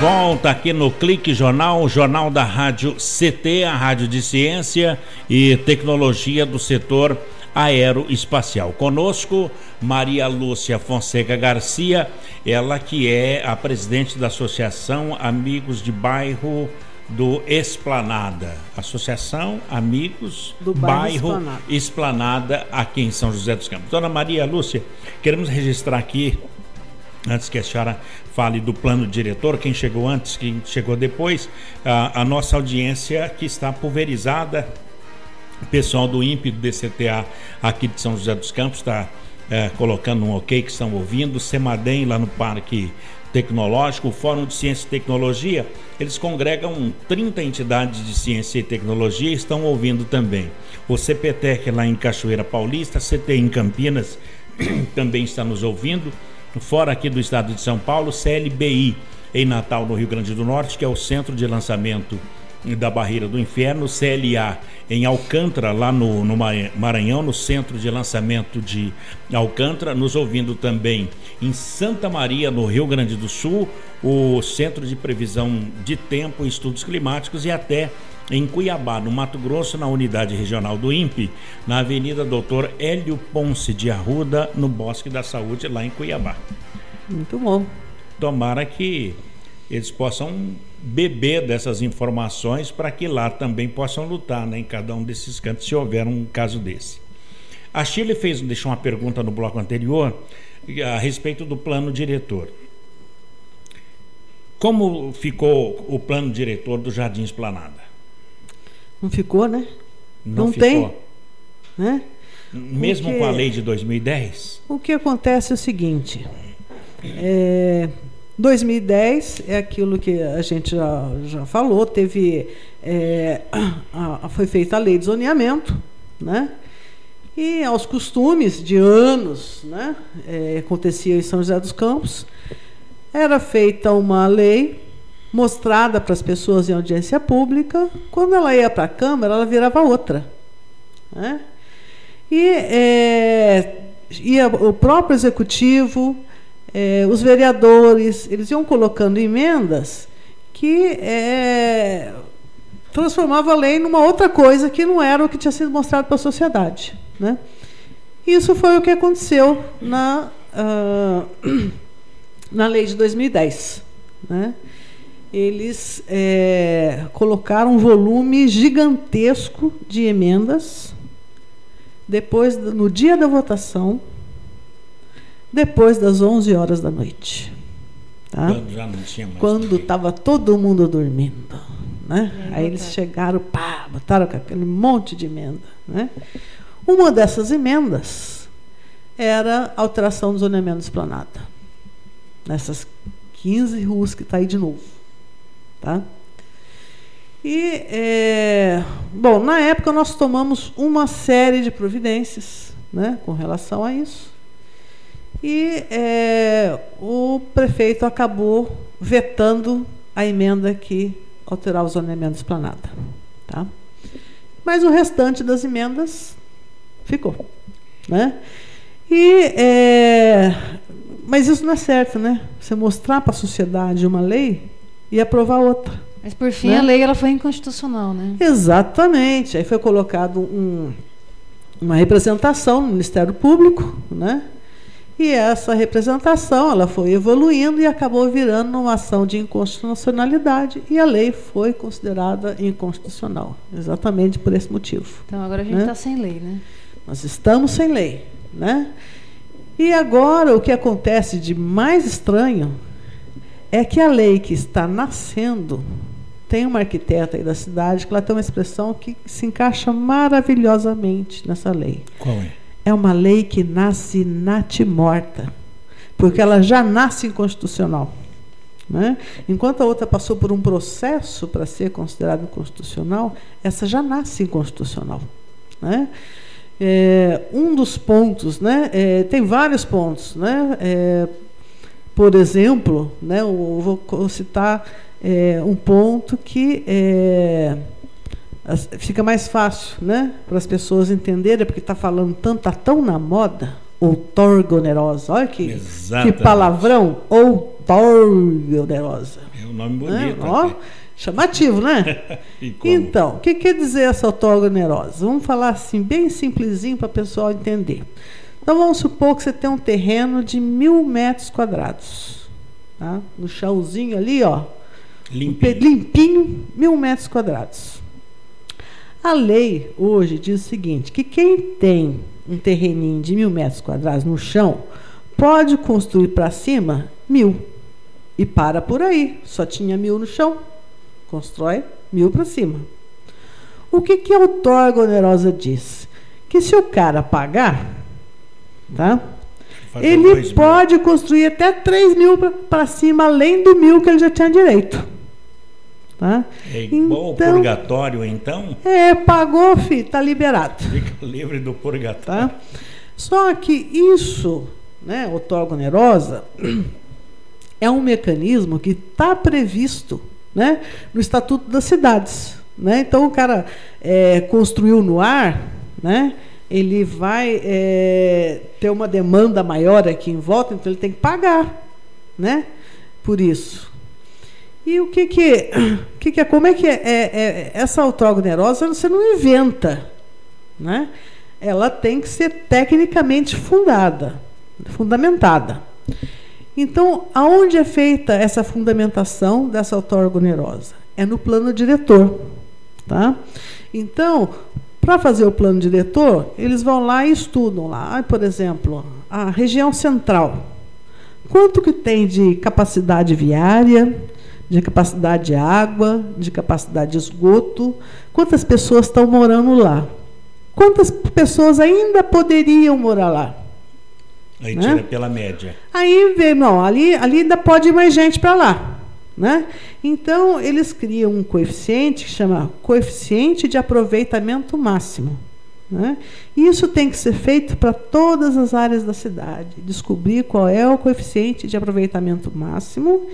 S2: Volta aqui no Clique Jornal, o jornal da Rádio CT, a Rádio de Ciência e Tecnologia do setor aeroespacial. Conosco, Maria Lúcia Fonseca Garcia, ela que é a presidente da Associação Amigos de Bairro do Esplanada. Associação Amigos do Bairro Esplanada, aqui em São José dos Campos. Dona Maria Lúcia, queremos registrar aqui, antes que a senhora fale do plano diretor, quem chegou antes, quem chegou depois, a nossa audiência que está pulverizada, o pessoal do INPE, do DCTA aqui de São José dos Campos está colocando um ok que estão ouvindo, Semadem lá no Parque Tecnológico, o Fórum de Ciência e Tecnologia, eles congregam 30 entidades de ciência e tecnologia e estão ouvindo também. O CPTEC lá em Cachoeira Paulista, CT em Campinas também está nos ouvindo. Fora aqui do estado de São Paulo, CLBI em Natal, no Rio Grande do Norte, que é o centro de lançamento da Barreira do Inferno, CLA em Alcântara, lá no Maranhão, no centro de lançamento de Alcântara, nos ouvindo também em Santa Maria, no Rio Grande do Sul, o Centro de Previsão de Tempo e Estudos Climáticos, e até em Cuiabá, no Mato Grosso, na unidade regional do INPE, na Avenida Doutor Hélio Ponce de Arruda, no Bosque da Saúde, lá em Cuiabá.
S3: Muito bom.
S2: Tomara que eles possam beber dessas informações para que lá também possam lutar, né, em cada um desses cantos, se houver um caso desse. A Shirley deixou uma pergunta no bloco anterior a respeito do plano diretor. Como ficou o plano diretor do Jardim Esplanada?
S3: Não ficou, né?
S2: Não
S3: ficou.
S2: Tem,
S3: né?
S2: Mesmo com a lei de 2010?
S3: O que acontece é o seguinte, 2010 é aquilo que a gente já falou, teve, foi feita a lei de zoneamento, né? E aos costumes de anos, né? Acontecia em São José dos Campos, era feita uma lei mostrada para as pessoas em audiência pública, quando ela ia para a Câmara, ela virava outra, né? E o próprio Executivo, os vereadores, eles iam colocando emendas que transformavam a lei numa outra coisa que não era o que tinha sido mostrado para a sociedade, né? Isso foi o que aconteceu na lei de 2010, né? Eles colocaram um volume gigantesco de emendas depois, no dia da votação, depois das 11 horas da noite, tá?
S2: Já não tinha mais.
S3: Quando estava todo mundo dormindo, né? Aí eles chegaram, botaram aquele monte de emenda, né? Uma dessas emendas era a alteração do zoneamento de Esplanada, nessas 15 ruas que está aí de novo, tá? E, bom, na época nós tomamos uma série de providências, né, com relação a isso. E o prefeito acabou vetando a emenda que alterava o zoneamento de Esplanada, tá? Mas o restante das emendas ficou, né? Mas isso não é certo, né? Você mostrar para a sociedade uma lei e aprovar outra.
S4: Mas, por fim,
S3: né?
S4: A lei ela foi inconstitucional, né?
S3: Exatamente. Aí foi colocado uma representação no Ministério Público, né? E essa representação ela foi evoluindo e acabou virando uma ação de inconstitucionalidade, e a lei foi considerada inconstitucional, exatamente por esse motivo.
S4: Então, agora a gente está sem lei, né?
S3: Nós estamos sem lei, né? E agora o que acontece de mais estranho é que a lei que está nascendo, tem uma arquiteta aí da cidade que ela tem uma expressão que se encaixa maravilhosamente nessa lei.
S2: Qual é?
S3: É uma lei que nasce natimorta, porque ela já nasce inconstitucional, né? Enquanto a outra passou por um processo para ser considerada inconstitucional, essa já nasce inconstitucional, né? Um dos pontos, né? Tem vários pontos, né? Por exemplo, né, eu vou citar um ponto que fica mais fácil, né, para as pessoas entenderem, porque está falando tanto, está tão na moda, outorga onerosa. Olha que palavrão, outorga onerosa.
S2: É um nome bonito.
S3: Né? Ó, chamativo, né? Então, o que quer dizer essa outorga onerosa? Vamos falar assim, bem simplesinho para o pessoal entender. Então, vamos supor que você tem um terreno de 1.000 metros quadrados. Tá? No chãozinho ali, ó, limpinho, 1.000 metros quadrados. A lei hoje diz o seguinte, que quem tem um terreninho de 1.000 metros quadrados no chão pode construir para cima 1.000. E para por aí. Só tinha 1.000 no chão. Constrói 1.000 para cima. O que a outorga onerosa diz? Que se o cara pagar, tá? Ele pode construir até 3.000 para cima, além do 1.000 que ele já tinha direito. Tá?
S2: É igual ao purgatório, então?
S3: Pagou, filho, está liberado.
S2: Fica livre do purgatório.
S3: Tá? Só que isso, né, outorga onerosa, é um mecanismo que está previsto, né, no Estatuto das Cidades. Né? Então, o cara construiu no ar, né, ele vai ter uma demanda maior aqui em volta, então ele tem que pagar, né, por isso. E como é que essa outorga onerosa você não inventa, né? Ela tem que ser tecnicamente fundamentada. Então, aonde é feita essa fundamentação dessa outorga onerosa? É no plano diretor, tá? Então, para fazer o plano diretor, eles vão lá e estudam lá, por exemplo, a região central. Quanto que tem de capacidade viária? de capacidade de água, de capacidade de esgoto, quantas pessoas estão morando lá. Quantas pessoas ainda poderiam morar lá?
S2: Aí tira pela média.
S3: Aí vê, não, ali ainda pode ir mais gente para lá. Né? Então, eles criam um coeficiente que chama coeficiente de aproveitamento máximo. Né? Isso tem que ser feito para todas as áreas da cidade. Descobrir qual é o coeficiente de aproveitamento máximo.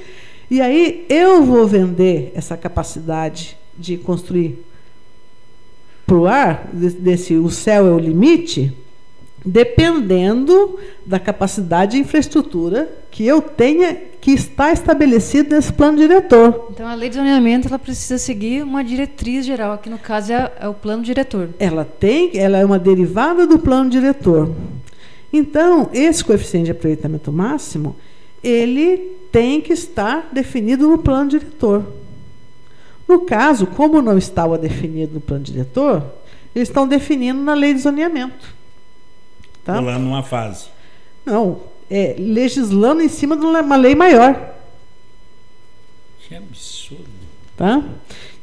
S3: E aí eu vou vender essa capacidade de construir para o ar, o céu é o limite, dependendo da capacidade de infraestrutura que eu tenha, que está estabelecido nesse plano diretor.
S4: Então, a lei de zoneamento ela precisa seguir uma diretriz geral, que no caso é o plano diretor.
S3: Ela é uma derivada do plano diretor. Então, esse coeficiente de aproveitamento máximo, ele tem que estar definido no plano diretor. No caso, como não estava definido no plano diretor, eles estão definindo na lei de zoneamento. Tá?
S2: Pulando uma fase.
S3: Não, legislando em cima de uma lei maior.
S2: Que absurdo.
S3: Tá?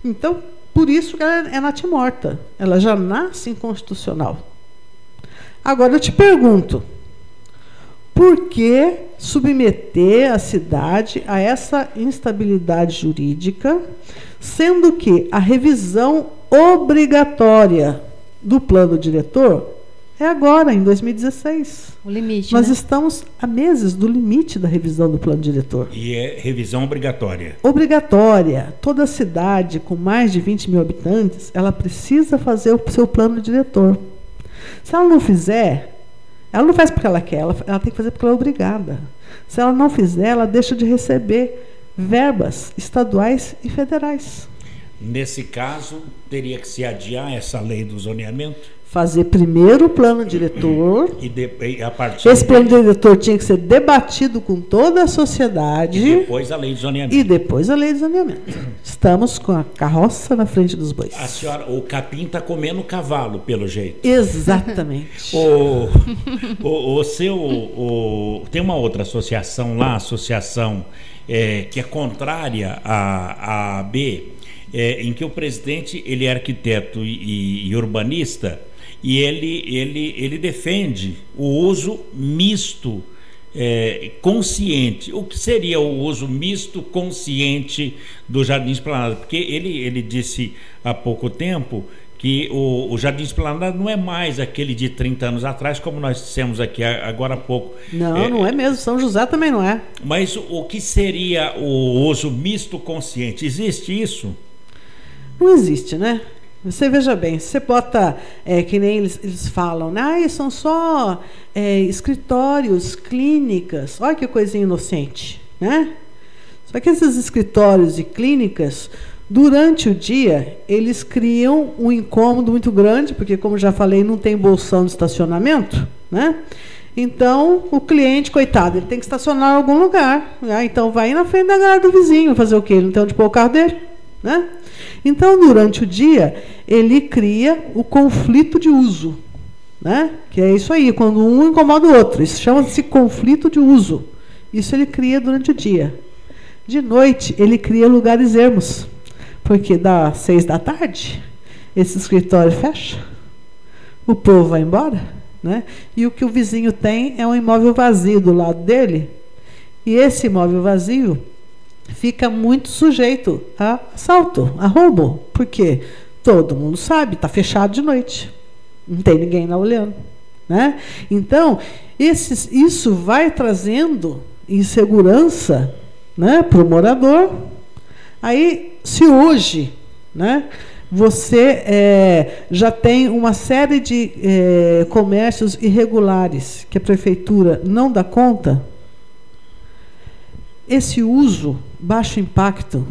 S3: Então, por isso que ela é natimorta. Ela já nasce inconstitucional. Agora eu te pergunto, por que submeter a cidade a essa instabilidade jurídica, sendo que a revisão obrigatória do plano diretor é agora, em 2016.
S4: O limite,
S3: Nós
S4: né?
S3: estamos a meses do limite da revisão do plano diretor.
S2: E é revisão obrigatória.
S3: Obrigatória. Toda cidade com mais de 20 mil habitantes, ela precisa fazer o seu plano diretor. Se ela não fizer, ela não faz porque ela quer, ela tem que fazer porque ela é obrigada. Se ela não fizer, ela deixa de receber verbas estaduais e federais.
S2: Nesse caso, teria que se adiar essa lei do zoneamento?
S3: Fazer primeiro o plano diretor.
S2: E a partir
S3: esse plano diretor tinha que ser debatido com toda a sociedade.
S2: E depois a lei de zoneamento.
S3: E depois a lei de zoneamento. Estamos com a carroça na frente dos bois.
S2: A senhora, o capim está comendo o cavalo, pelo jeito.
S3: Exatamente.
S2: Tem uma outra associação lá, que é contrária à AB, em que o presidente ele é arquiteto e urbanista, e ele defende o uso misto consciente. O que seria o uso misto consciente do Jardim Esplanada? Porque ele disse há pouco tempo que o Jardim Esplanada não é mais aquele de 30 anos atrás, como nós dissemos aqui agora há pouco.
S3: Não é mesmo. São José também não é.
S2: Mas o que seria o uso misto consciente? Existe isso?
S3: Não existe, né? Você veja bem, você bota, que nem eles falam, né? São só escritórios, clínicas. Olha que coisinha inocente, né? Só que esses escritórios e clínicas, durante o dia, eles criam um incômodo muito grande, porque, como já falei, não tem bolsão de estacionamento, né? Então, o cliente, coitado, ele tem que estacionar em algum lugar. Né? Então, vai na frente da garagem do vizinho fazer o quê? Ele não tem onde pôr o carro dele, né? Então, durante o dia, ele cria o conflito de uso, né? Que é isso aí, quando um incomoda o outro. Isso chama-se conflito de uso. Isso ele cria durante o dia. De noite, ele cria lugares ermos, porque das 6 da tarde, esse escritório fecha, o povo vai embora, né? E o que o vizinho tem é um imóvel vazio do lado dele, e esse imóvel vazio fica muito sujeito a assalto, a roubo, porque todo mundo sabe, está fechado de noite, não tem ninguém lá olhando, né? Então, isso vai trazendo insegurança, né, para o morador. Aí, se hoje, né, você já tem uma série de comércios irregulares que a prefeitura não dá conta, esse uso baixo impacto,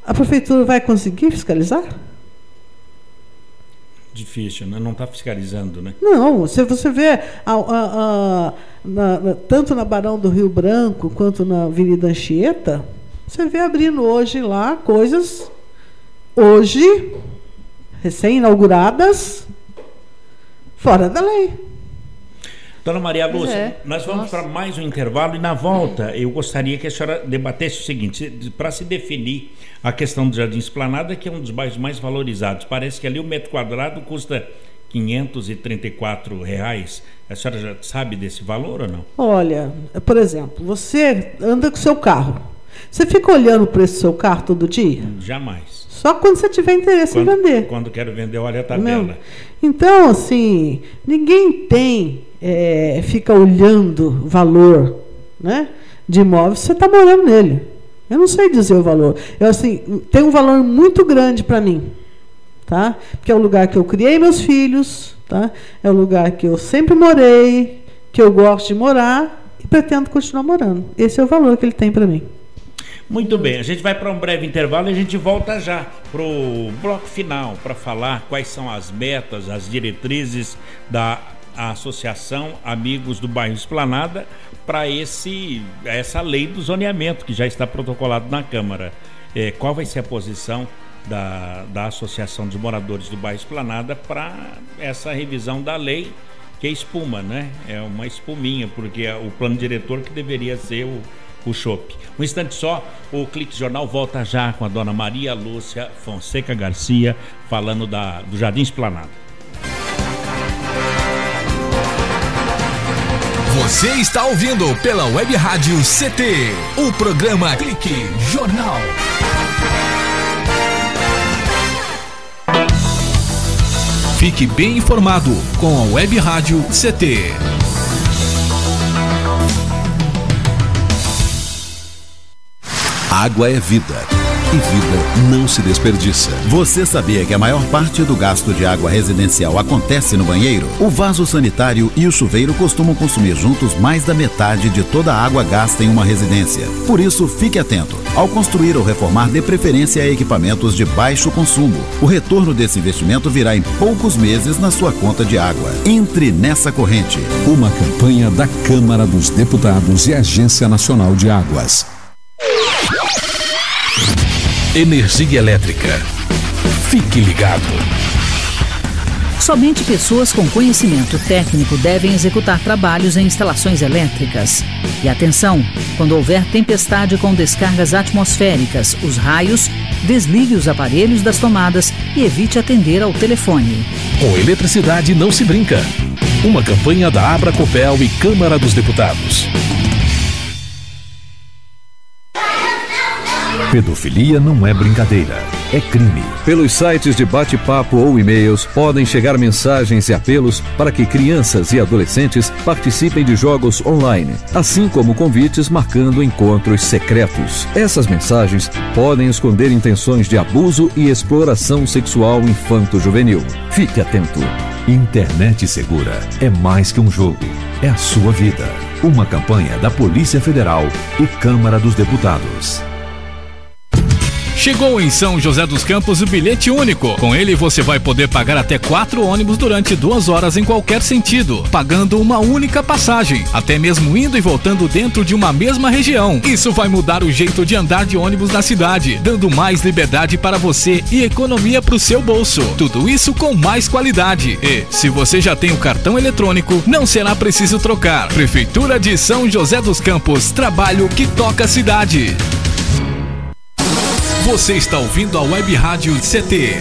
S3: a prefeitura vai conseguir fiscalizar?
S2: Difícil, né? Não está fiscalizando, né?
S3: Não, se você vê tanto na Barão do Rio Branco quanto na Avenida Anchieta, você vê abrindo hoje lá coisas, hoje, recém-inauguradas, fora da lei.
S2: Dona Maria Lúcia, nós vamos para mais um intervalo e na volta eu gostaria que a senhora debatesse o seguinte, para se definir a questão do Jardim Esplanada, que é um dos bairros mais valorizados. Parece que ali o metro quadrado custa R$534. A senhora já sabe desse valor ou não?
S3: Olha, por exemplo, você anda com o seu carro. Você fica olhando o preço do seu carro todo dia?
S2: Jamais.
S3: Só quando você tiver interesse em vender.
S2: Quando quero vender, olha a tabela.
S3: Não. Então, assim, ninguém fica olhando valor, né, de imóvel, você está morando nele. Eu não sei dizer o valor. Tem um valor muito grande para mim, tá? Porque é o lugar que eu criei meus filhos, tá? É o lugar que eu sempre morei, que eu gosto de morar e pretendo continuar morando. Esse é o valor que ele tem para mim.
S2: Muito bem, a gente vai para um breve intervalo e a gente volta já para o bloco final para falar quais são as metas, as diretrizes da Associação Amigos do Bairro Esplanada para essa lei do zoneamento que já está protocolado na Câmara. Qual vai ser a posição da Associação dos Moradores do Bairro Esplanada para essa revisão da lei, que é espuma, né? É uma espuminha, porque é o plano diretor que deveria ser o chopp. Um instante só, o Clique Jornal volta já com a dona Maria Lúcia Fonseca Garcia falando do Jardim Esplanada.
S1: Você está ouvindo pela Web Rádio CT, o programa Clique Jornal. Fique bem informado com a Web Rádio CT.
S12: Água é vida. E vida não se desperdiça. Você sabia que a maior parte do gasto de água residencial acontece no banheiro? O vaso sanitário e o chuveiro costumam consumir juntos mais da metade de toda a água gasta em uma residência. Por isso, fique atento. Ao construir ou reformar, dê preferência a equipamentos de baixo consumo. O retorno desse investimento virá em poucos meses na sua conta de água. Entre nessa corrente.
S5: Uma campanha da Câmara dos Deputados e Agência Nacional de Águas.
S11: Energia elétrica. Fique ligado.
S8: Somente pessoas com conhecimento técnico devem executar trabalhos em instalações elétricas. E atenção, quando houver tempestade com descargas atmosféricas, os raios, desligue os aparelhos das tomadas e evite atender ao telefone.
S11: Com eletricidade não se brinca. Uma campanha da Abracopel e Câmara dos Deputados.
S9: Pedofilia não é brincadeira, é crime. Pelos sites de bate-papo ou e-mails podem chegar mensagens e apelos para que crianças e adolescentes participem de jogos online, assim como convites marcando encontros secretos. Essas mensagens podem esconder intenções de abuso e exploração sexual infanto-juvenil. Fique atento. Internet segura é mais que um jogo, é a sua vida. Uma campanha da Polícia Federal e Câmara dos Deputados.
S1: Chegou em São José dos Campos o bilhete único. Com ele você vai poder pagar até 4 ônibus durante 2 horas em qualquer sentido, pagando uma única passagem, até mesmo indo e voltando dentro de uma mesma região. Isso vai mudar o jeito de andar de ônibus na cidade, dando mais liberdade para você e economia para o seu bolso. Tudo isso com mais qualidade. E, se você já tem o cartão eletrônico, não será preciso trocar. Prefeitura de São José dos Campos, trabalho que toca a cidade. Você está ouvindo a Web Rádio CT.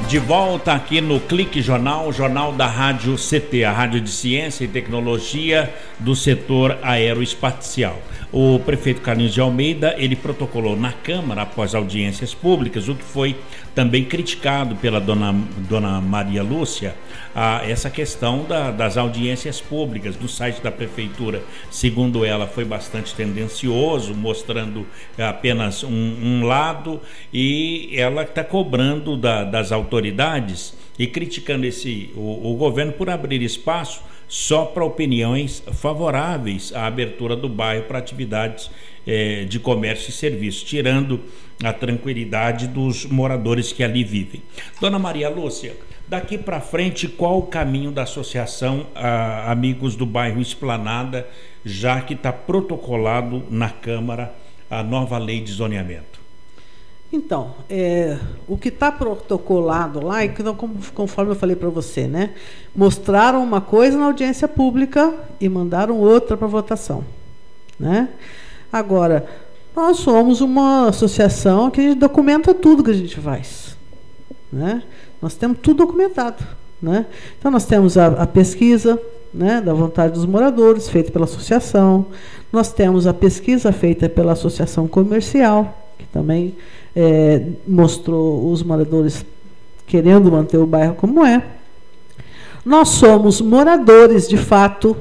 S2: De volta aqui no Clique Jornal, jornal da Rádio CT, a Rádio de Ciência e Tecnologia do setor aeroespacial. O prefeito Carlinhos de Almeida, ele protocolou na Câmara, após audiências públicas, o que foi também criticado pela dona Maria Lúcia, essa questão das audiências públicas do site da Prefeitura. Segundo ela, foi bastante tendencioso, mostrando apenas um lado, e ela está cobrando das autoridades e criticando o governo por abrir espaço só para opiniões favoráveis à abertura do bairro para atividades de comércio e serviço, tirando a tranquilidade dos moradores que ali vivem. Dona Maria Lúcia, daqui para frente, qual o caminho da Associação Amigos do Bairro Esplanada, já que está protocolado na Câmara a nova lei de zoneamento?
S3: Então, o que está protocolado lá, conforme eu falei para você, né? Mostraram uma coisa na audiência pública e mandaram outra para votação, né? Agora, nós somos uma associação que a gente documenta tudo que a gente faz, né? Nós temos tudo documentado, né? Então, nós temos a pesquisa, né, da vontade dos moradores, feita pela associação. Nós temos a pesquisa feita pela associação comercial, que também mostrou os moradores querendo manter o bairro como é. Nós somos moradores, de fato,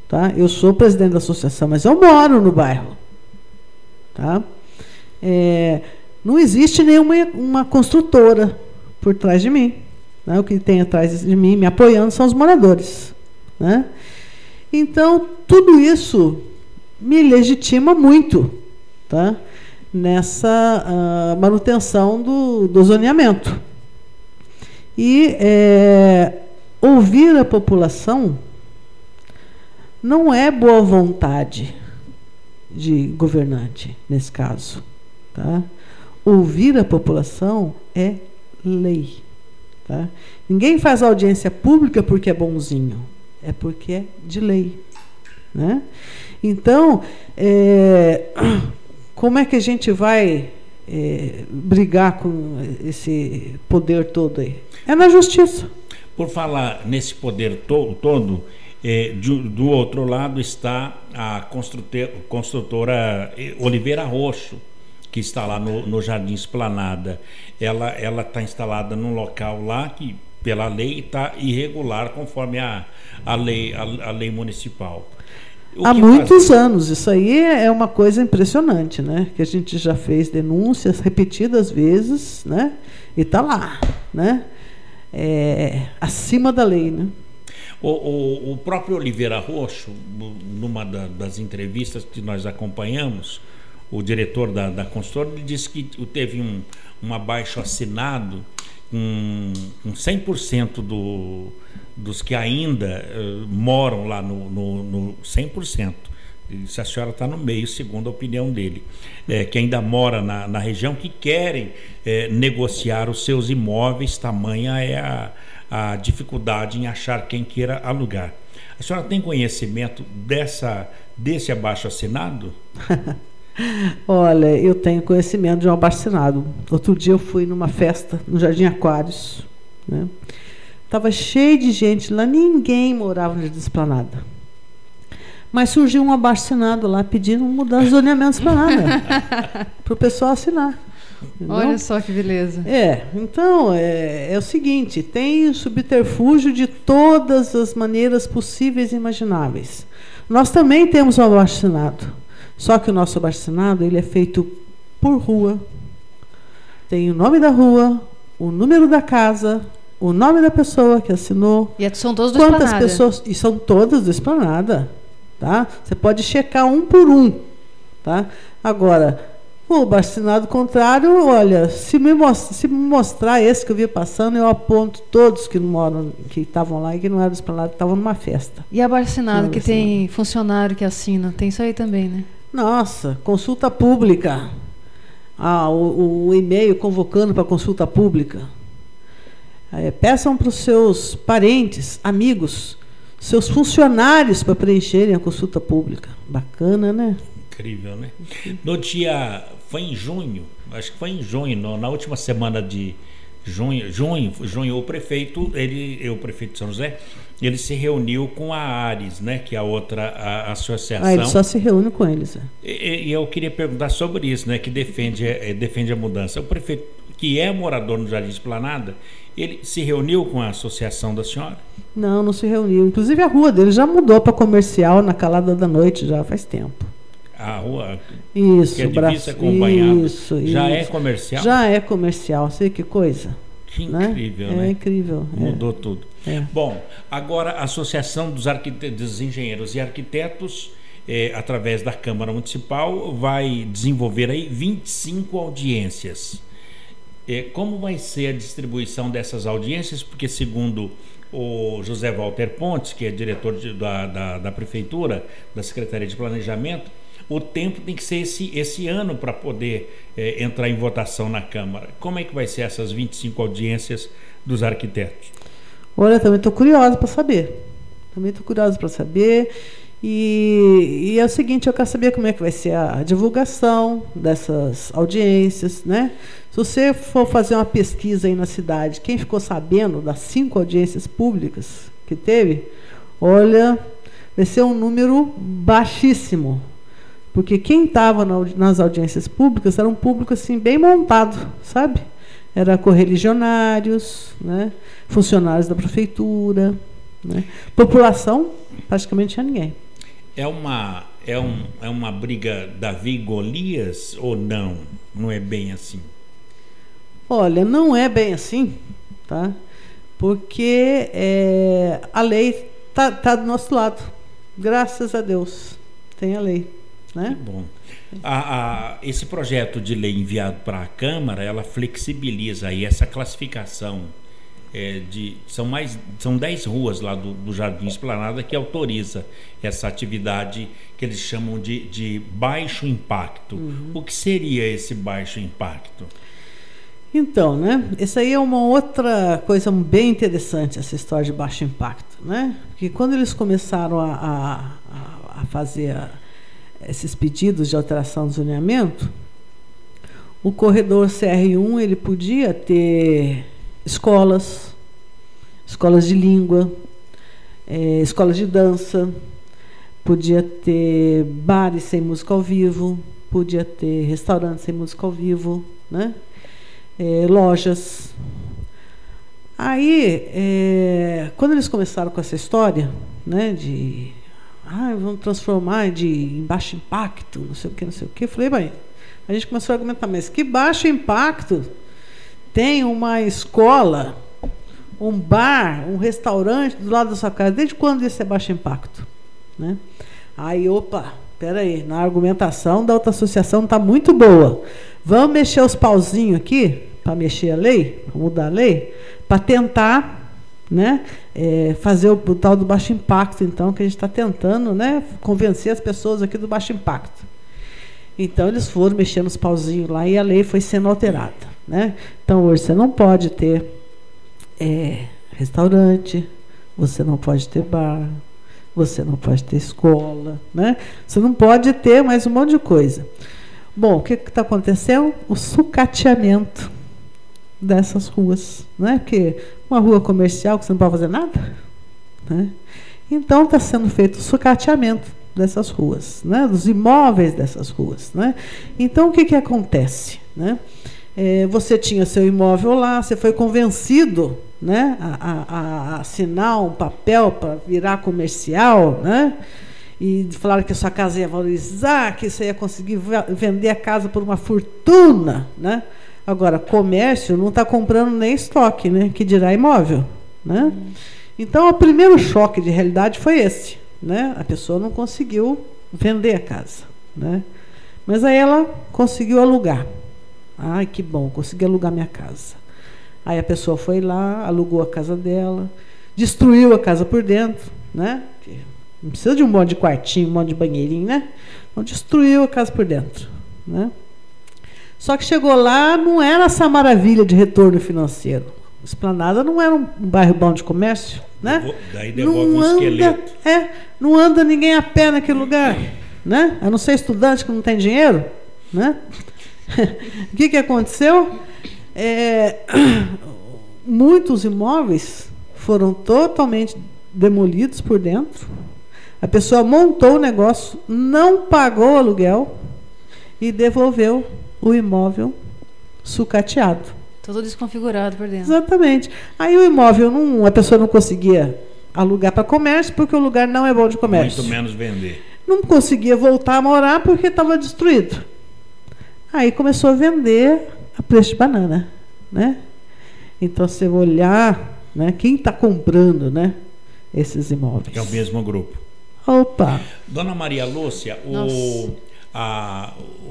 S3: tá? Eu sou presidente da associação, mas eu moro no bairro, tá? Não existe nenhuma construtora por trás de mim, né? O que tem atrás de mim me apoiando são os moradores, né? Então, tudo isso me legitima muito, tá? Nessa manutenção do zoneamento. E ouvir a população não é boa vontade de governante, nesse caso, tá? Ouvir a população é lei, tá? Ninguém faz audiência pública porque é bonzinho, é porque é de lei, né? Então, como é que a gente vai brigar com esse poder todo aí? É na justiça.
S2: Por falar nesse poder todo, do outro lado está a construtora Oliveira Roxo, que está lá no Jardim Esplanada. Ela está instalada num local lá que, pela lei, está irregular conforme a lei municipal.
S3: Há muitos anos. Isso aí é uma coisa impressionante, né? Que a gente já fez denúncias repetidas vezes, né? E está lá, né? Acima da lei, né?
S2: O próprio Oliveira Roxo, numa das entrevistas que nós acompanhamos, o diretor da construtora, ele disse que teve um abaixo-assinado com 100% dos que ainda moram lá no 100%. Se a senhora está no meio, segundo a opinião dele, que ainda mora na região, que querem negociar os seus imóveis, tamanha é a dificuldade em achar quem queira alugar. A senhora tem conhecimento desse abaixo-assinado?
S3: Olha, eu tenho conhecimento de um abaixo-assinado. Outro dia eu fui numa festa no Jardim Aquários, né? Estava cheio de gente lá, ninguém morava no Jardim Esplanada. Mas surgiu um abaixo-assinado lá pedindo mudança de zoneamento Esplanada para o pessoal assinar. Entendeu?
S4: Olha só que beleza.
S3: Então, é o seguinte, tem subterfúgio de todas as maneiras possíveis e imagináveis. Nós também temos um abaixo-assinado, só que o nosso abaixo-assinado ele é feito por rua. Tem o nome da rua, o número da casa, o nome da pessoa que assinou.
S4: E são todos do Esplanada.
S3: Quantas pessoas? E são todas do Esplanada. Tá? Você pode checar um por um. Tá? Agora, o abaixo-assinado contrário, olha, se me mostrar esse que eu vi passando, eu aponto todos que estavam lá e que não eram do Esplanada, estavam numa festa.
S4: E abaixo-assinado que tem funcionário que assina, tem isso aí também, né?
S3: Nossa, consulta pública. O e-mail convocando para consulta pública. Peçam para os seus parentes, amigos, seus funcionários para preencherem a consulta pública. Bacana, né?
S2: Incrível, né? Foi em junho, acho que foi em junho, na última semana de junho, o prefeito de São José, ele se reuniu com a Ares, né, que é a outra associação.
S3: Ele só se reúne com eles.
S2: E eu queria perguntar sobre isso, né, que defende a mudança. O prefeito, que é morador no Jardim Esplanada, ele se reuniu com a associação da senhora?
S3: Não se reuniu. Inclusive a rua dele já mudou para comercial na calada da noite, já faz tempo.
S2: A rua
S3: isso,
S2: que é difícil acompanhar, já é comercial?
S3: Já é comercial, sei que coisa.
S2: Que incrível, né?
S3: É incrível.
S2: Mudou tudo. Bom, agora a Associação dos Engenheiros e Arquitetos, através da Câmara Municipal, vai desenvolver aí 25 audiências. Como vai ser a distribuição dessas audiências? Porque, segundo o José Walter Pontes, que é diretor da Prefeitura, da Secretaria de Planejamento, o tempo tem que ser esse ano para poder entrar em votação na Câmara. Como é que vai ser essas 25 audiências dos arquitetos?
S3: Olha, também estou curiosa para saber. E é o seguinte, eu quero saber como é que vai ser a divulgação dessas audiências, né? Se você for fazer uma pesquisa aí na cidade, quem ficou sabendo das 5 audiências públicas que teve, olha, vai ser um número baixíssimo. Porque quem estava nas audiências públicas era um público assim, bem montado, sabe? Era correligionários, né? Funcionários da prefeitura, né? População, praticamente tinha ninguém.
S2: É uma briga Davi e Golias ou não? Não é bem assim?
S3: Olha, não é bem assim, tá? Porque a lei tá do nosso lado. Graças a Deus, tem a lei, né?
S2: Que bom. Esse projeto de lei enviado para a Câmara, ela flexibiliza aí essa classificação. São 10 ruas lá do Jardim Esplanada que autoriza essa atividade que eles chamam de baixo impacto. O que seria esse baixo impacto?
S3: Então, né? Essa aí é uma outra coisa bem interessante, essa história de baixo impacto, né? Porque quando eles começaram a fazer esses pedidos de alteração do zoneamento, o corredor CR1 ele podia ter escolas de língua, escolas de dança, podia ter bares sem música ao vivo, podia ter restaurantes sem música ao vivo, né? Lojas. Aí, quando eles começaram com essa história, né, de vamos transformar em baixo impacto, não sei o que, eu falei, bem, a gente começou a argumentar, mas que baixo impacto tem uma escola, um bar, um restaurante do lado da sua casa? Desde quando isso é baixo impacto? Né? Aí, peraí, na argumentação da outra associação está muito boa. Vamos mexer os pauzinhos aqui, para mexer a lei, para mudar a lei, para tentar, né, fazer o tal do baixo impacto, então, que a gente está tentando, né, convencer as pessoas aqui do baixo impacto. Então, eles foram mexendo os pauzinhos lá e a lei foi sendo alterada, né? Então, hoje você não pode ter restaurante, você não pode ter bar, você não pode ter escola, né? Você não pode ter mais um monte de coisa. Bom, o que está acontecendo? O sucateamento dessas ruas, né? Porque uma rua comercial que você não pode fazer nada, né? Então está sendo feito o sucateamento dessas ruas, né? Dos imóveis dessas ruas, né? Então o que acontece, né? Você tinha seu imóvel lá, você foi convencido, né, a assinar um papel para virar comercial, né? E falaram que a sua casa ia valorizar, que você ia conseguir vender a casa por uma fortuna, né? Agora, comércio não está comprando nem estoque, né? Que dirá imóvel, né? Então, o primeiro choque de realidade foi esse, né? A pessoa não conseguiu vender a casa, né? Mas aí ela conseguiu alugar. Ai, que bom, consegui alugar minha casa. Aí a pessoa foi lá, alugou a casa dela, destruiu a casa por dentro, né? Não precisa de um monte de quartinho, um monte de banheirinho, né? Então, destruiu a casa por dentro, né? Só que chegou lá, não era essa maravilha de retorno financeiro. Esplanada não era um bairro bom de comércio, né?
S2: Daí devolve um esqueleto.
S3: Não anda ninguém a pé naquele lugar, né? A não ser estudante que não tem dinheiro, né? O que aconteceu? Muitos imóveis foram totalmente demolidos por dentro. A pessoa montou o negócio, não pagou o aluguel e devolveu o imóvel sucateado.
S4: Todo desconfigurado por dentro.
S3: Exatamente. Aí o imóvel, a pessoa não conseguia alugar para comércio porque o lugar não é bom de comércio.
S2: Muito menos vender.
S3: Não conseguia voltar a morar porque estava destruído. Aí começou a vender a preço de banana, né? Então, você olhar, né, quem está comprando, né, esses imóveis.
S2: É o mesmo grupo.
S3: Opa!
S2: Dona Maria Lúcia,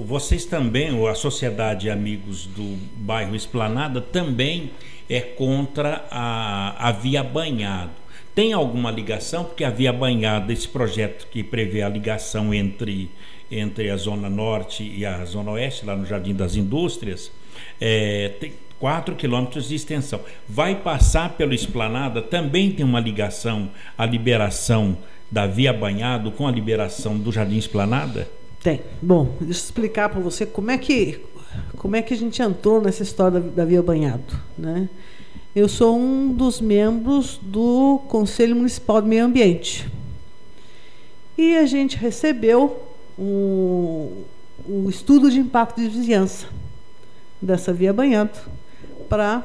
S2: vocês também, a Sociedade Amigos do Bairro Esplanada, também é contra a Via Banhado. Tem alguma ligação? Porque a Via Banhado, esse projeto que prevê a ligação entre entre a Zona Norte e a Zona Oeste, lá no Jardim das Indústrias, tem 4 quilômetros de extensão. Vai passar pelo Esplanada, também tem uma ligação, a liberação da Via Banhado com a liberação do Jardim Esplanada?
S3: Tem. Bom, deixa eu explicar para você como é que a gente entrou nessa história da Via Banhado, né? Eu sou um dos membros do Conselho Municipal de Meio Ambiente. E a gente recebeu o estudo de impacto de vizinhança dessa Via Banhado para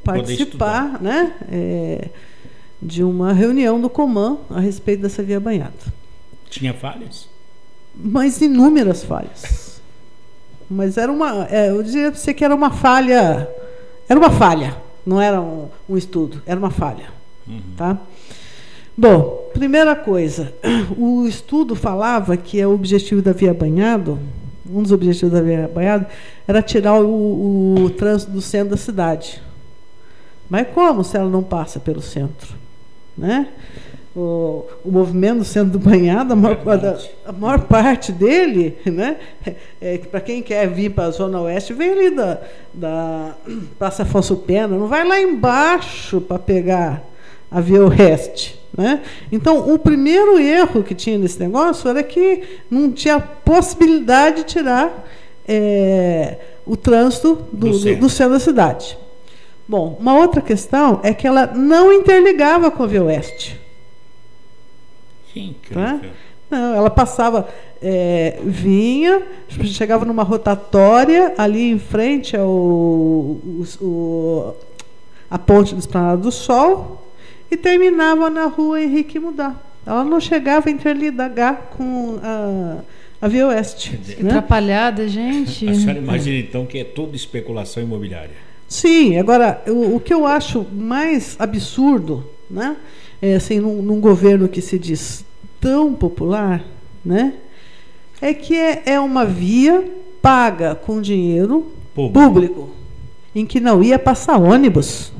S3: participar, né, de uma reunião do Coman a respeito dessa Via Banhado.
S2: Tinha falhas?
S3: Mas inúmeras falhas. Mas era eu diria para você que era uma falha. Era uma falha, não era um estudo, era uma falha. Tá? Bom, primeira coisa, o estudo falava que o objetivo da Via Banhado, um dos objetivos da Via Banhado, era tirar o trânsito do centro da cidade. Mas como se ela não passa pelo centro? Né? O movimento do centro do Banhado, a maior parte dele, né, para quem quer vir para a Zona Oeste, vem ali da Praça Afonso Pena, não vai lá embaixo para pegar a Via Oeste. Né? Então, o primeiro erro que tinha nesse negócio era que não tinha possibilidade de tirar o trânsito do centro da cidade. Bom, uma outra questão é que ela não interligava com a Via Oeste.
S2: Que incrível.
S3: Tá? Não, ela passava, vinha, chegava numa rotatória ali em frente à ponte do Esplanada do Sol e terminava na rua Henrique Mudá. Ela não chegava a interligar com a Via Oeste. Né?
S4: Atrapalhada, gente.
S2: A senhora imagina então que é tudo especulação imobiliária.
S3: Sim, agora, o que eu acho mais absurdo, né? Assim, num governo que se diz tão popular, né, é que é uma via paga com dinheiro público em que não ia passar ônibus.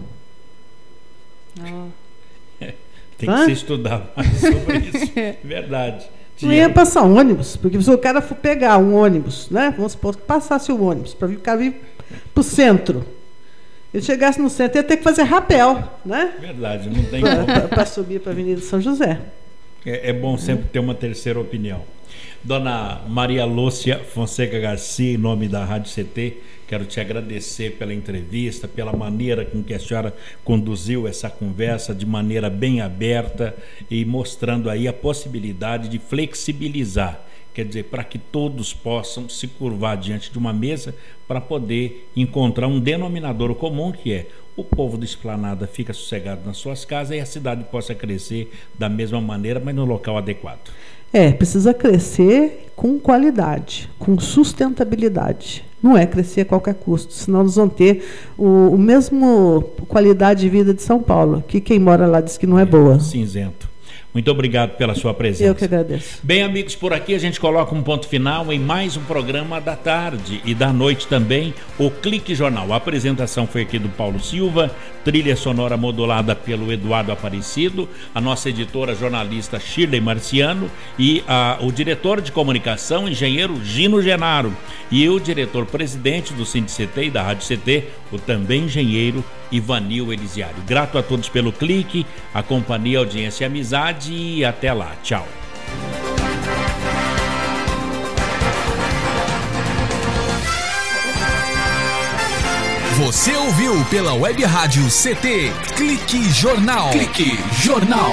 S2: Tem que se estudar mais sobre isso. Verdade.
S3: Não ia passar ônibus, porque se o cara for pegar um ônibus, né, vamos supor que passasse o ônibus para o cara vir para o centro. Ele chegasse no centro, ia ter que fazer rapel, né?
S2: Verdade, não tem como.
S3: Para subir para a Avenida São José.
S2: É bom sempre ter uma terceira opinião. Dona Maria Lúcia Fonseca Garcia, em nome da Rádio CT, quero te agradecer pela entrevista, pela maneira com que a senhora conduziu essa conversa de maneira bem aberta e mostrando aí a possibilidade de flexibilizar. Quer dizer, para que todos possam se curvar diante de uma mesa para poder encontrar um denominador comum, que é o povo do Esplanada fica sossegado nas suas casas e a cidade possa crescer da mesma maneira, mas no local adequado.
S3: Precisa crescer com qualidade, com sustentabilidade. Não é crescer a qualquer custo, senão nós vamos ter o mesmo qualidade de vida de São Paulo, que quem mora lá diz que não é boa.
S2: Cinzento. Muito obrigado pela sua presença.
S3: Eu que agradeço.
S2: Bem, amigos, por aqui a gente coloca um ponto final em mais um programa da tarde e da noite também, o Clique Jornal. A apresentação foi aqui do Paulo Silva, trilha sonora modulada pelo Eduardo Aparecido, a nossa editora jornalista Shirley Marciano e o diretor de comunicação, engenheiro Gino Genaro, e o diretor-presidente do SINDI-CT e da Rádio CT, o também engenheiro Ivanil Elisiário. Grato a todos pelo clique, a companhia, a audiência e a amizade, e até lá. Tchau.
S1: Você ouviu pela Web Rádio CT Clique Jornal. Clique Jornal.